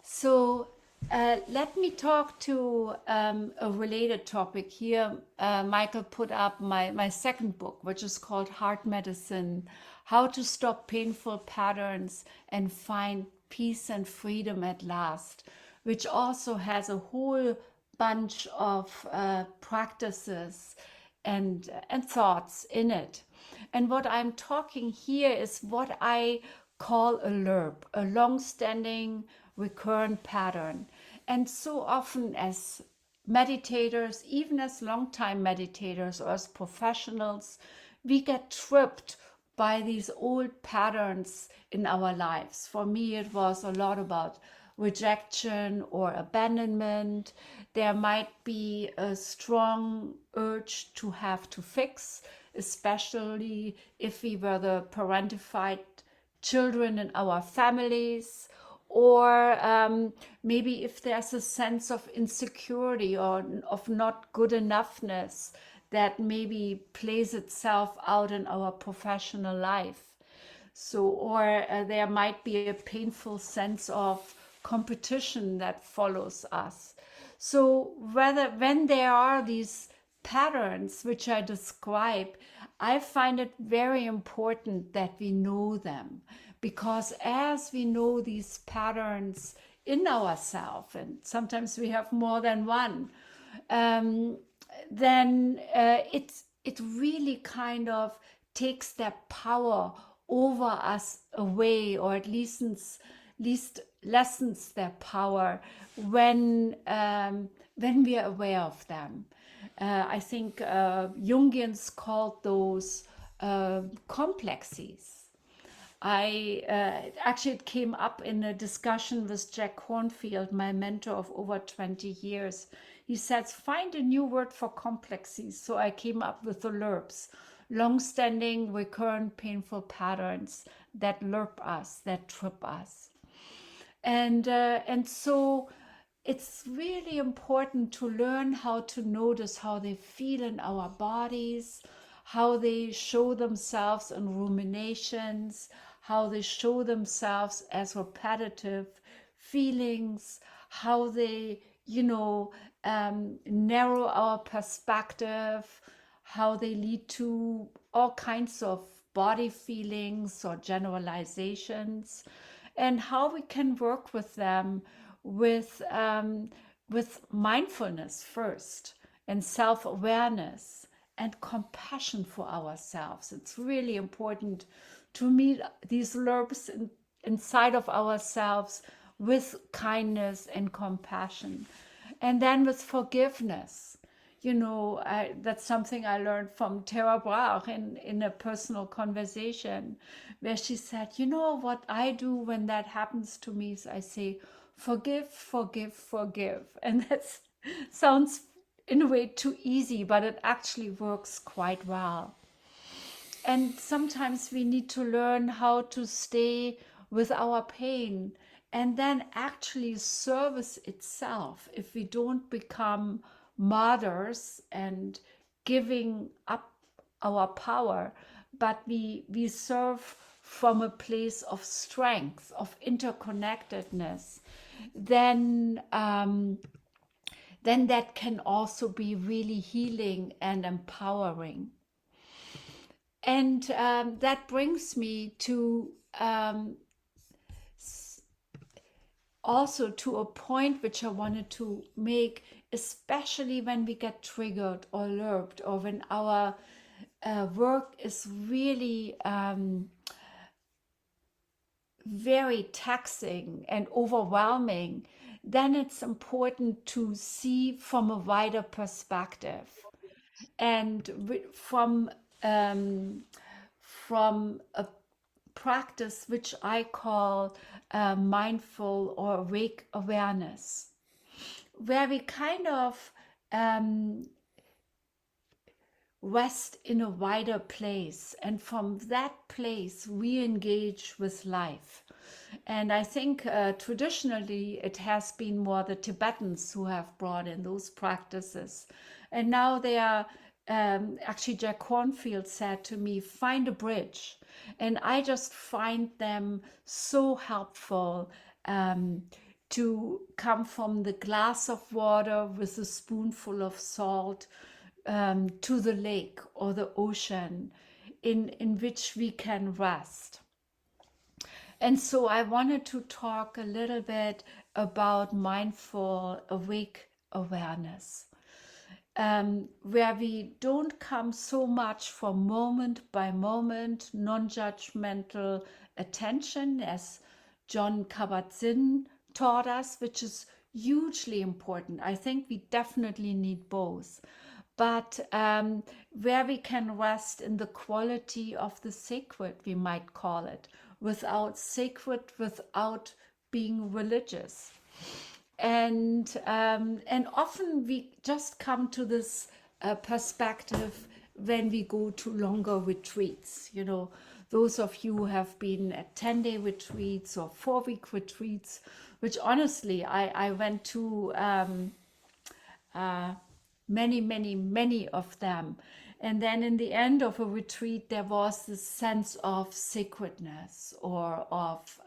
D: So let me talk to a related topic here. Michael put up my second book, which is called Heart Medicine: How to Stop Painful Patterns and Find Peace and Freedom at Last, which also has a whole bunch of practices and thoughts in it. And what I'm talking here is what I call a LURP, a long-standing recurrent pattern. And so often as meditators, even as long-time meditators or as professionals, we get tripped by these old patterns in our lives. For me, it was a lot about rejection or abandonment. There might be a strong urge to have to fix, especially if we were the parentified children in our families, or maybe if there's a sense of insecurity or of not good enoughness that maybe plays itself out in our professional life. So, or there might be a painful sense of competition that follows us. So when there are these patterns which I describe, I find it very important that we know them, because as we know these patterns in ourselves, and sometimes we have more than one, then it really kind of takes their power over us away, or at least lessens their power when we are aware of them. I think Jungians called those complexes. Actually, it came up in a discussion with Jack Hornfield, my mentor of over 20 years. He says, find a new word for complexes. So I came up with the LURPs, long-standing, recurrent, painful patterns that LURP us, that trip us. And so it's really important to learn how to notice how they feel in our bodies, how they show themselves in ruminations, how they show themselves as repetitive feelings, how they, narrow our perspective, how they lead to all kinds of body feelings or generalizations, and how we can work with them with mindfulness first, and self-awareness and compassion for ourselves. It's really important to meet these LURPs inside of ourselves with kindness and compassion, and then with forgiveness. That's something I learned from Tara Brach in a personal conversation, where she said, what I do when that happens to me is I say, forgive, forgive, forgive. And that sounds in a way too easy, but it actually works quite well. And sometimes we need to learn how to stay with our pain and then actually service itself if we don't become martyrs and giving up our power, but we serve from a place of strength, of interconnectedness, then that can also be really healing and empowering. And that brings me to also to a point which I wanted to make, especially when we get triggered or alerted, or when our work is really very taxing and overwhelming, then it's important to see from a wider perspective, and from a practice which I call mindful or awake awareness, where we kind of rest in a wider place, and from that place we engage with life. And I think traditionally it has been more the Tibetans who have brought in those practices, and now they are actually, Jack Kornfield said to me, find a bridge. And I just find them so helpful to come from the glass of water with a spoonful of salt to the lake or the ocean in which we can rest. And so I wanted to talk a little bit about mindful awake awareness, where we don't come so much from moment by moment, non-judgmental attention, as John Kabat-Zinn taught us, which is hugely important. I think we definitely need both. But where we can rest in the quality of the sacred, we might call it, without being religious. And often we just come to this perspective when we go to longer retreats. You know, those of you who have been at 10-day retreats or 4-week retreats, which honestly I went to many of them. And then in the end of a retreat, there was this sense of sacredness, or of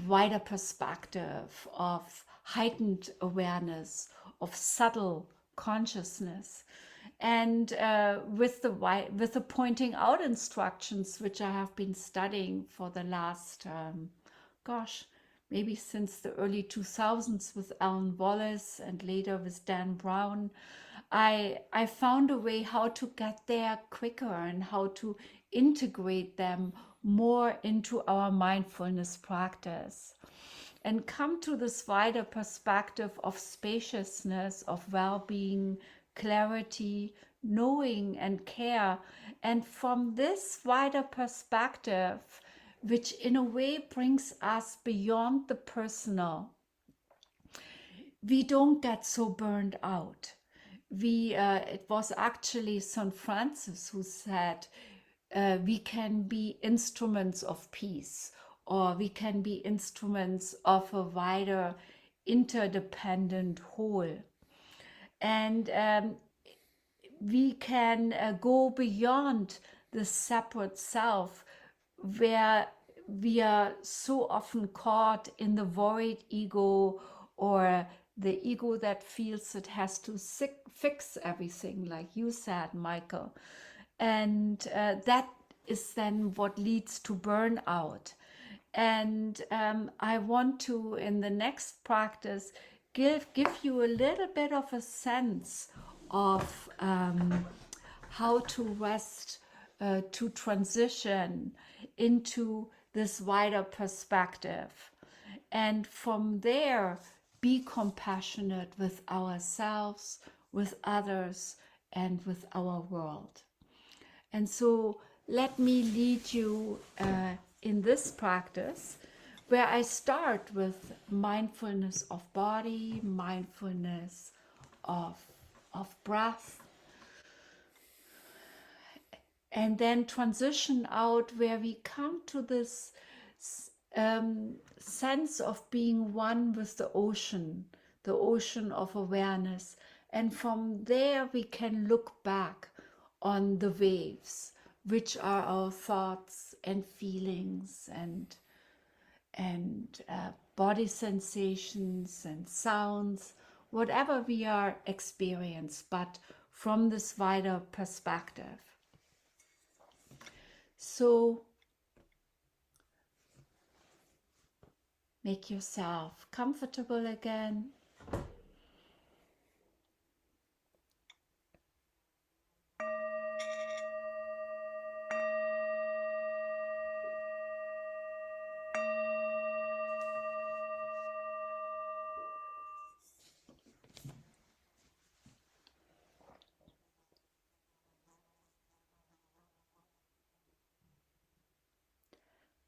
D: wider perspective, of heightened awareness, of subtle consciousness. And with the pointing out instructions, which I have been studying for the last, maybe since the early 2000s with Alan Wallace and later with Dan Brown, I found a way how to get there quicker and how to integrate them more into our mindfulness practice, and come to this wider perspective of spaciousness, of well-being, clarity, knowing, and care. And from this wider perspective, which in a way brings us beyond the personal, we don't get so burned out. It was actually St. Francis who said, we can be instruments of peace, or we can be instruments of a wider interdependent whole. And we can go beyond the separate self, where we are so often caught in the worried ego, or the ego that feels it has to fix everything, like you said, Michael. And that is then what leads to burnout. And I want to, in the next practice, give you a little bit of a sense of how to rest, to transition into this wider perspective. And from there, be compassionate with ourselves, with others, and with our world. And so let me lead you in this practice, where I start with mindfulness of body, mindfulness of breath, and then transition out where we come to this sense of being one with the ocean of awareness, And from there, we can look back on the waves, which are our thoughts and feelings and body sensations and sounds, whatever we are experiencing, but from this wider perspective. So make yourself comfortable again.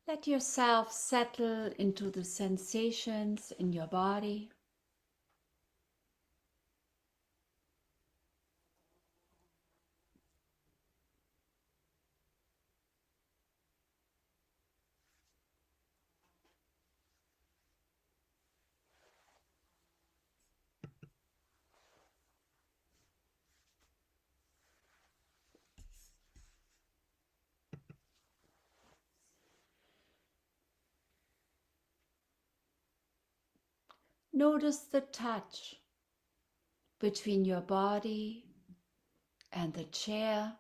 D: Let yourself settle into the sensations in your body. Notice the touch between your body and the chair,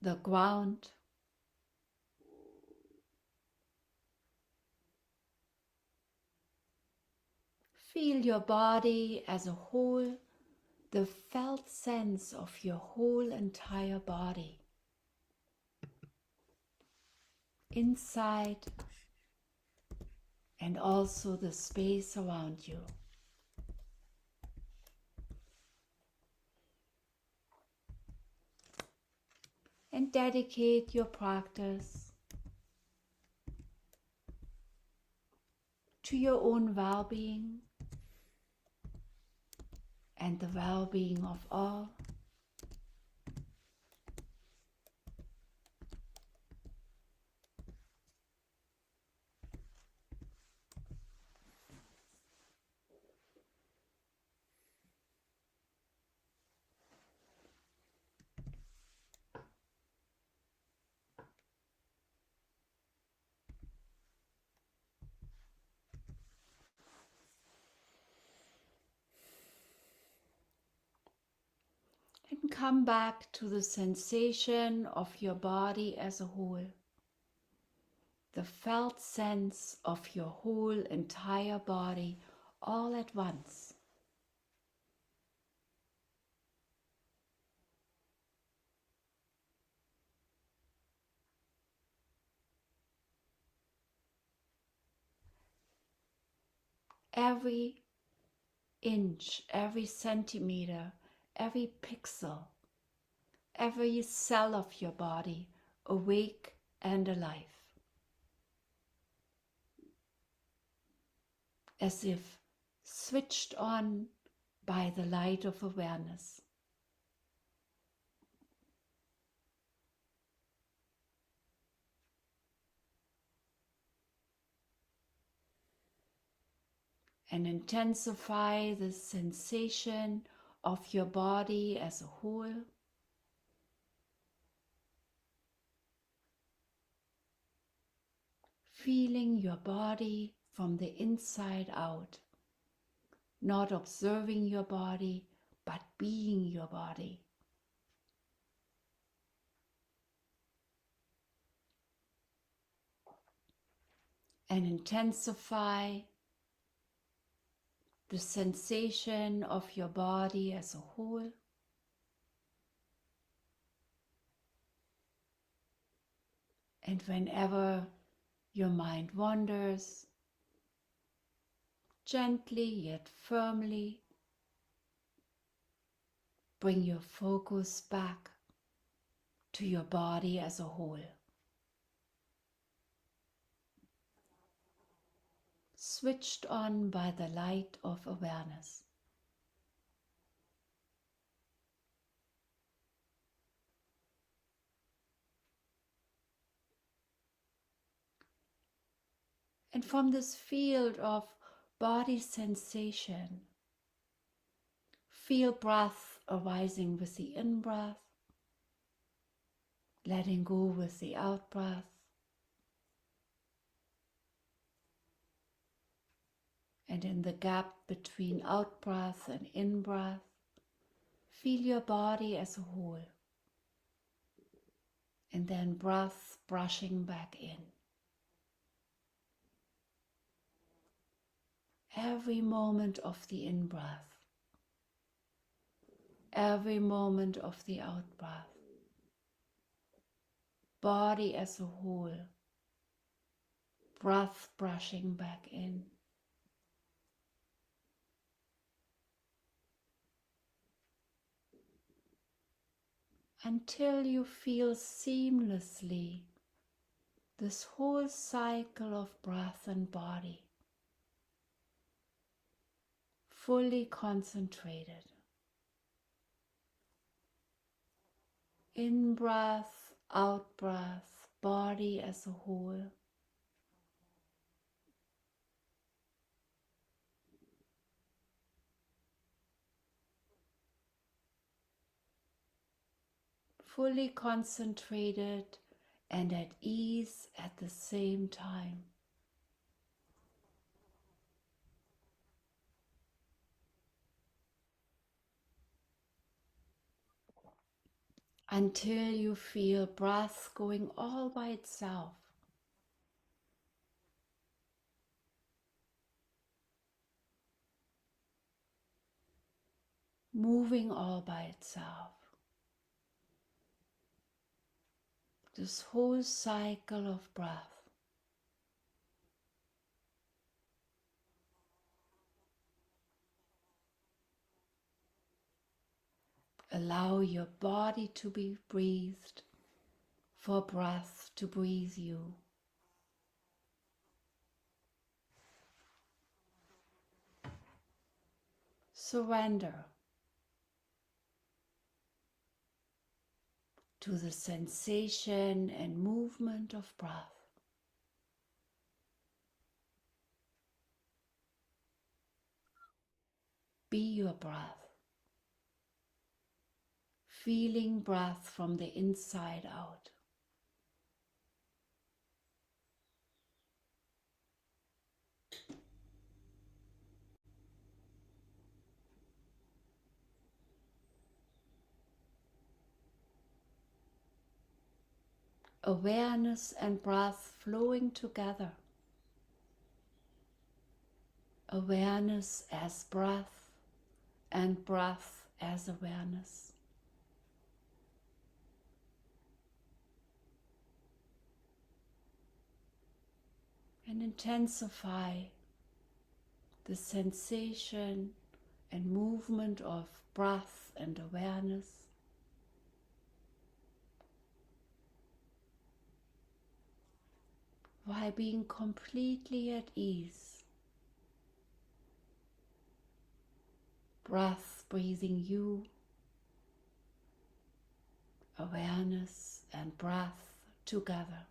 D: the ground. Feel your body as a whole, the felt sense of your whole entire body, inside and also the space around you. And dedicate your practice to your own well-being and the well-being of all. And come back to the sensation of your body as a whole, the felt sense of your whole entire body all at once. Every inch, every centimeter, every pixel, every cell of your body awake and alive, as if switched on by the light of awareness. And intensify the sensation of your body as a whole. Feeling your body from the inside out, not observing your body, but being your body. And intensify the sensation of your body as a whole. And whenever your mind wanders, gently yet firmly bring your focus back to your body as a whole. Switched on by the light of awareness. And from this field of body sensation, Feel breath arising with the in-breath, letting go with the out-breath. And in the gap between out-breath and in-breath, feel your body as a whole. And then breath brushing back in. Every moment of the in-breath, every moment of the out-breath, body as a whole, breath brushing back in. Until you feel seamlessly this whole cycle of breath and body, fully concentrated. In breath, out breath, body as a whole. Fully concentrated and at ease at the same time. Until you feel breath going all by itself. Moving all by itself. This whole cycle of breath. Allow your body to be breathed, for breath to breathe you. Surrender to the sensation and movement of breath. Be your breath, feeling breath from the inside out. Awareness and breath flowing together. Awareness as breath and breath as awareness. And intensify the sensation and movement of breath and awareness. While being completely at ease. Breath breathing you, awareness and breath together.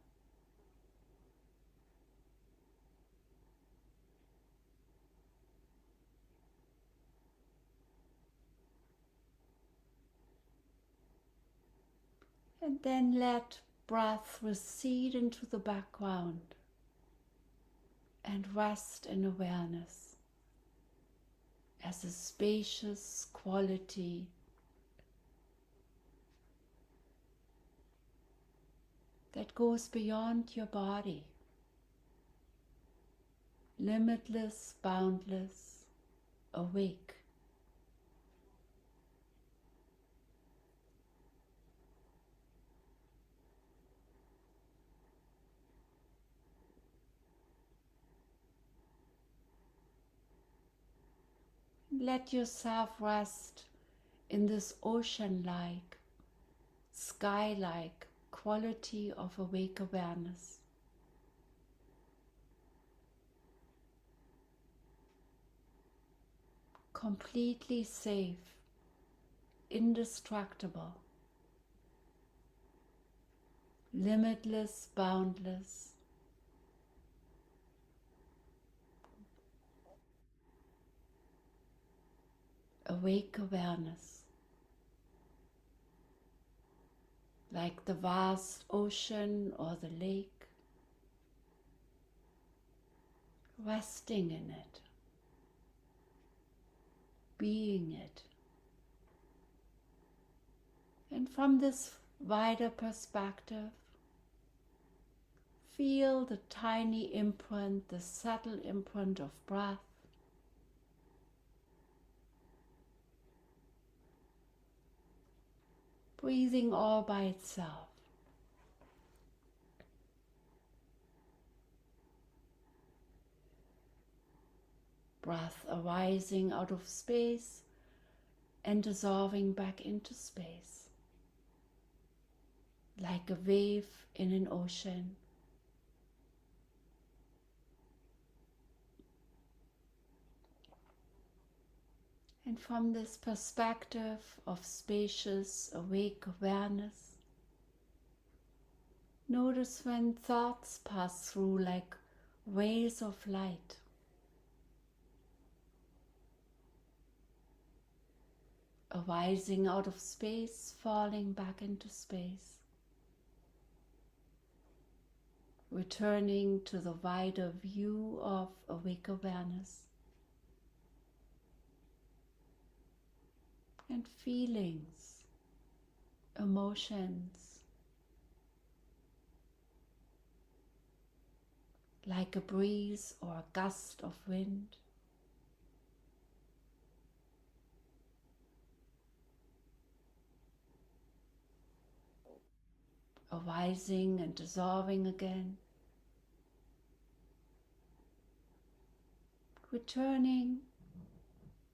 D: And then let breath recede into the background and rest in awareness as a spacious quality that goes beyond your body, limitless, boundless, awake. Let yourself rest in this ocean-like, sky-like quality of awake awareness. Completely safe, indestructible, limitless, boundless. awake awareness, like the vast ocean or the lake, resting in it, being it. And from this wider perspective, feel the tiny imprint, the subtle imprint of breath, breathing all by itself. Breath arising out of space and dissolving back into space, like a wave in an ocean. And from this perspective of spacious, awake awareness, notice when thoughts pass through like rays of light. Arising out of space, falling back into space. Returning to the wider view of awake awareness. And feelings, emotions, like a breeze or a gust of wind. Arising and dissolving again. Returning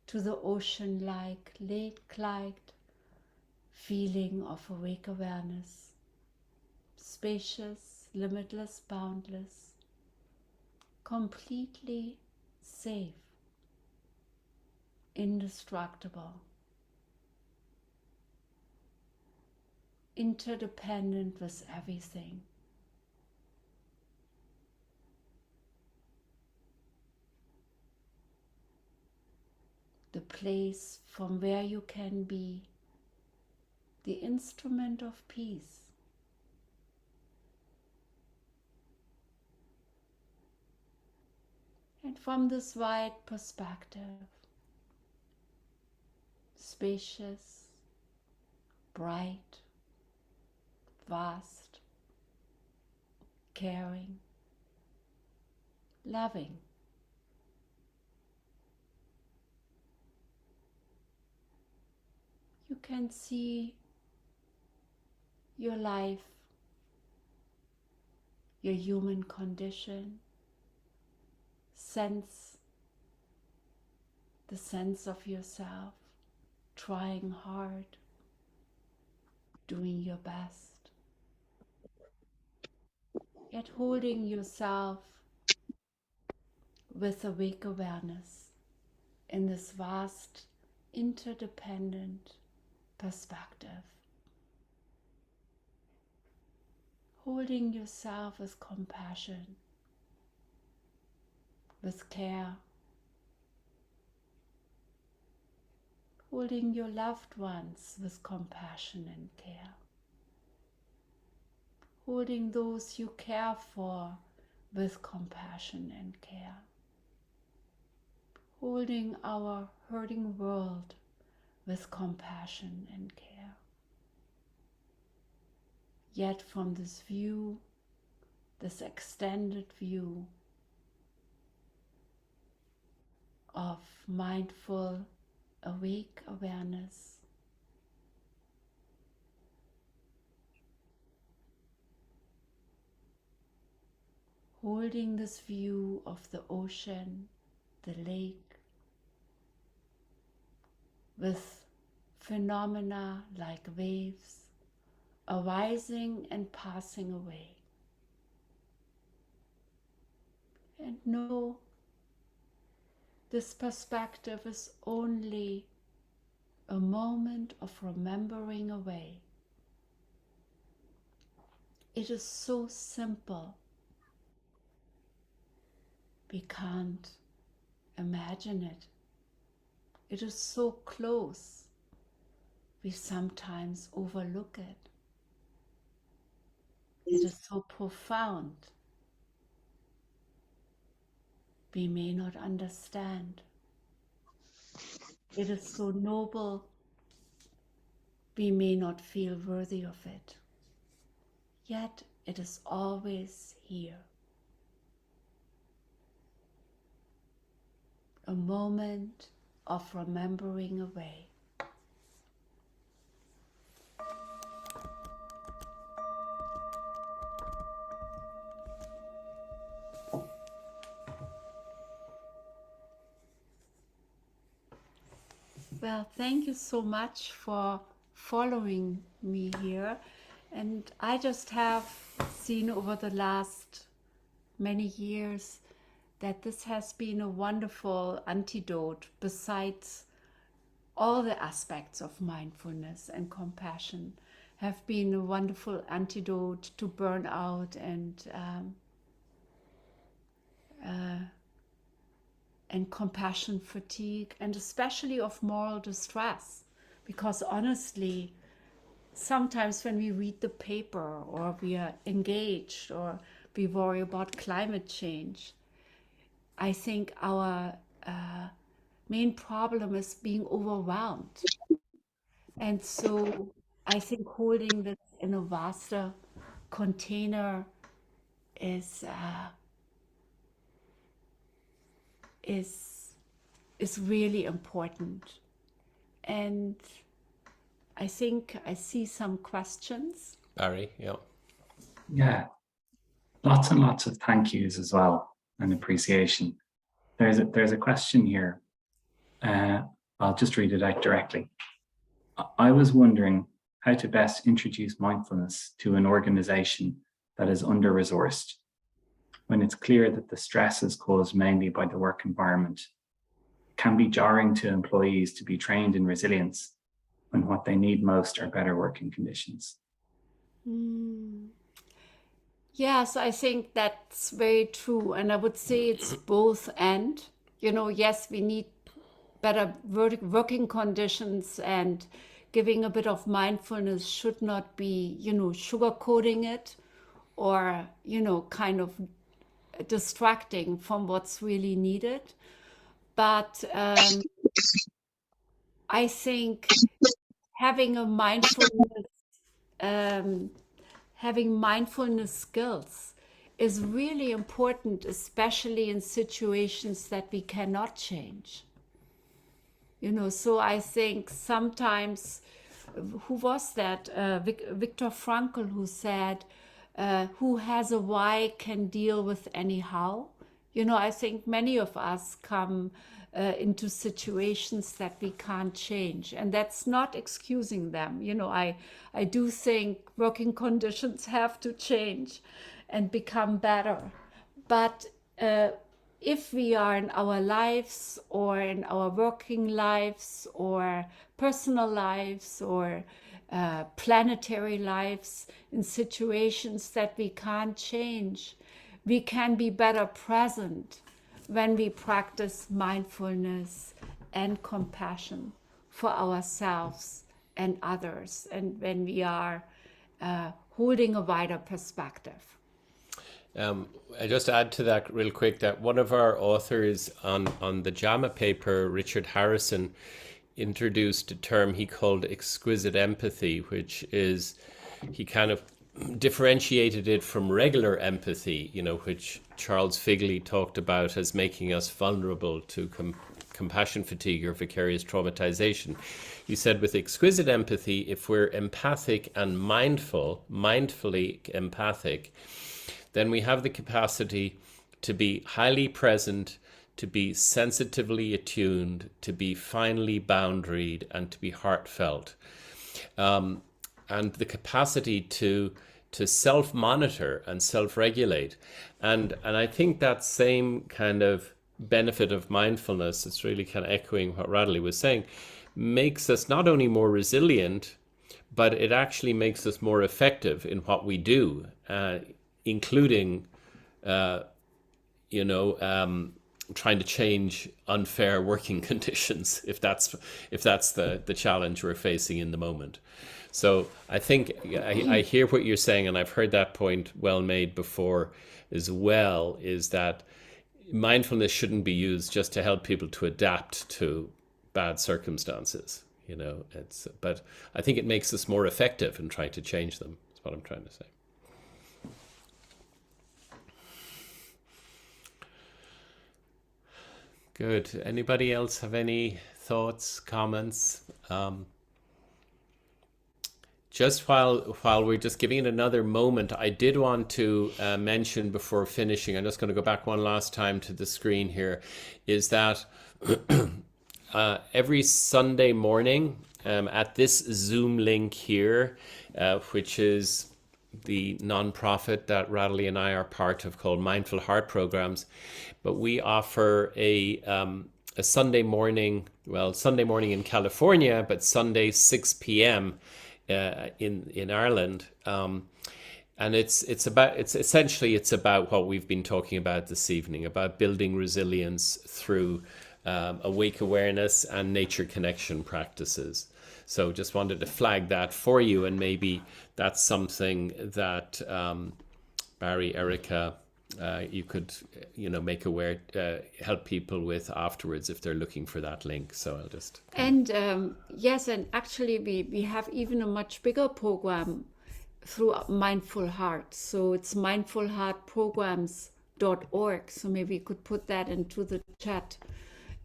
D: to the ocean-like, lake-like feeling of awake awareness. Spacious, limitless, boundless, completely safe, indestructible, interdependent with everything. The place from where you can be the instrument of peace. And from this wide perspective, spacious, bright, vast, caring, loving, you can see your life, your human condition, sense the sense of yourself, trying hard, doing your best, yet holding yourself with awake awareness in this vast, interdependent perspective. Holding yourself with compassion, with care. Holding your loved ones with compassion and care. Holding those you care for with compassion and care. Holding our hurting world with compassion and care. Yet from this view, this extended view of mindful, awake awareness, holding this view of the ocean, the lake, with phenomena like waves arising and passing away. And know this perspective is only a moment of remembering away. It is so simple. We can't imagine it. It is so close. We sometimes overlook it. It is so profound. We may not understand. It is so noble. We may not feel worthy of it. Yet it is always here. A moment of remembering away. Well, thank you so much for following me here. And I just have seen over the last many years that this has been a wonderful antidote besides all the aspects of mindfulness and compassion have been a wonderful antidote to burnout and compassion fatigue, and especially of moral distress. Because honestly, sometimes when we read the paper or we are engaged or we worry about climate change, I think our main problem is being overwhelmed. And so I think holding this in a vaster container is really important. And I think I see some questions.
C: Barry, yeah.
B: Yeah, lots and lots of thank yous as well and appreciation. There's a question here. I'll just read it out directly. I was wondering how to best introduce mindfulness to an organization that is under-resourced when it's clear that the stress is caused mainly by the work environment. It can be jarring to employees to be trained in resilience when what they need most are better working conditions.
D: Yes, I think that's very true. And I would say it's both and. Yes, we need better working conditions, and giving a bit of mindfulness should not be, sugarcoating it or, kind of distracting from what's really needed. But I think having a having mindfulness skills is really important, especially in situations that we cannot change. So I think sometimes, who was that? Viktor Frankl, who said, who has a why can deal with any how. I think many of us come into situations that we can't change, and that's not excusing them. I do think working conditions have to change and become better. But if we are in our lives or in our working lives or personal lives or planetary lives in situations that we can't change, we can be better present when we practice mindfulness and compassion for ourselves and others, and when we are holding a wider perspective.
C: I just add to that real quick that one of our authors on the JAMA paper, Richard Harrison, introduced a term he called exquisite empathy, which is, he kind of differentiated it from regular empathy, which Charles Figley talked about as making us vulnerable to compassion fatigue or vicarious traumatization. He said with exquisite empathy, if we're empathic and mindfully empathic, then we have the capacity to be highly present, to be sensitively attuned, to be finely boundaried, and to be heartfelt. And the capacity to self-monitor and self-regulate. And I think that same kind of benefit of mindfulness, it's really kind of echoing what Radhule was saying, makes us not only more resilient, but it actually makes us more effective in what we do, including, trying to change unfair working conditions, if that's the challenge we're facing in the moment. So I think I hear what you're saying, and I've heard that point well made before as well, is that mindfulness shouldn't be used just to help people to adapt to bad circumstances. But I think it makes us more effective in trying to change them. That's what I'm trying to say. Good. Anybody else have any thoughts, comments? Just while we're just giving it another moment, I did want to mention before finishing, I'm just going to go back one last time to the screen here, is that every Sunday morning at this Zoom link here, which is the nonprofit that Radhule and I are part of, called Mindful Heart Programs, but we offer a Sunday morning in California, but Sunday 6 p.m. In Ireland, and it's essentially about what we've been talking about this evening, about building resilience through awake awareness and nature connection practices. So just wanted to flag that for you, and maybe that's something that Barry, Erica, you could make aware, help people with afterwards if they're looking for that link. So I'll just
D: yes, and actually we have even a much bigger program through Mindful Heart. So it's mindfulheartprograms.org. So maybe you could put that into the chat.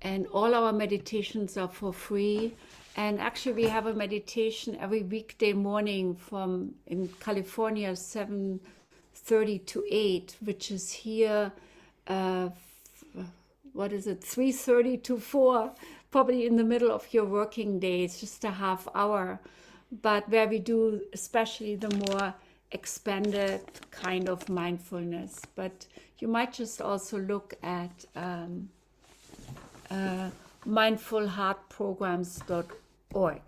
D: And all our meditations are for free. And actually we have a meditation every weekday morning in California, 7:30 to 8, which is here, 3:30 to 4, probably in the middle of your working day. It's just a half hour, but where we do especially the more expanded kind of mindfulness. But you might just also look at mindfulheartprograms.org.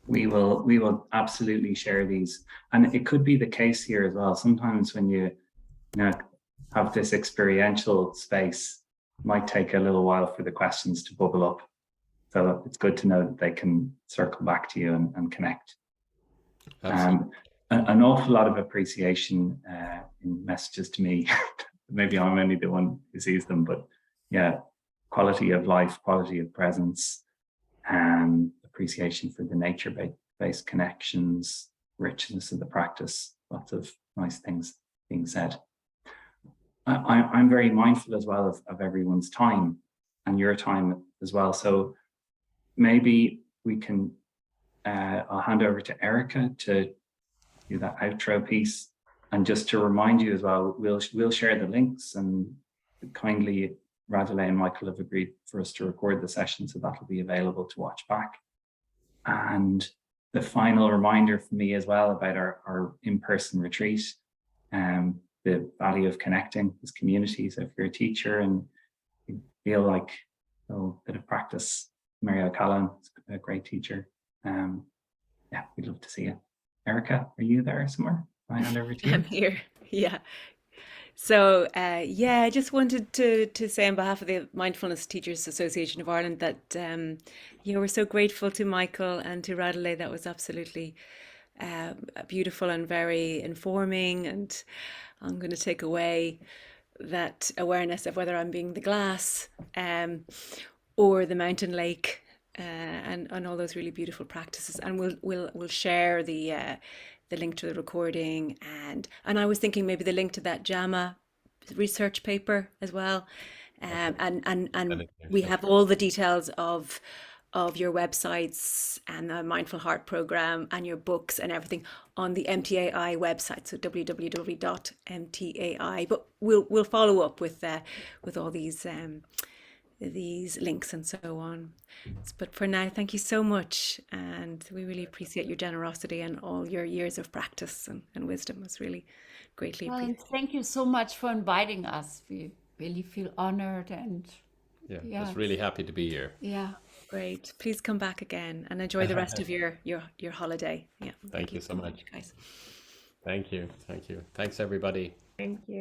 B: We will absolutely share these, and it could be the case here as well. Sometimes when you have this experiential space, it might take a little while for the questions to bubble up. So it's good to know that they can circle back to you and connect. An awful lot of appreciation in messages to me. Maybe I'm only the one who sees them, but yeah, quality of life, quality of presence, and appreciation for the nature-based connections, richness of the practice, lots of nice things being said. I'm very mindful as well of everyone's time and your time as well. So maybe we can, I'll hand over to Erica to do that outro piece. And just to remind you as well, we'll share the links, and kindly Radhule and Michael have agreed for us to record the session, so that'll be available to watch back. And the final reminder for me as well about our in-person retreat, the value of connecting as communities. So if you're a teacher and you feel like a bit of practice, Mary O'Callaghan is a great teacher. Yeah, we'd love to see you. Erica, are you there somewhere? I hand over to you.
E: I'm here. Yeah. So, I just wanted to say on behalf of the Mindfulness Teachers Association of Ireland that, we're so grateful to Michael and to Radhule. That was absolutely beautiful and very informing. And I'm going to take away that awareness of whether I'm being the glass or the mountain lake, and all those really beautiful practices. And we'll share the link to the recording, and I was thinking maybe the link to that JAMA research paper as well, and we have all the details of your websites and the Mindful Heart program and your books and everything on the MTAI website, so www.mtai. But we'll follow up with all these links and so on. But for now, thank you so much, and we really appreciate your generosity and all your years of practice and wisdom. Was really greatly appreciated.
D: And thank you so much for inviting us. We really feel honored, and
C: just really happy to be here.
D: Yeah,
E: great. Please come back again and enjoy the rest of your holiday. Yeah,
C: thank you so much,
E: guys.
C: Thank you. Thanks everybody.
E: Thank you.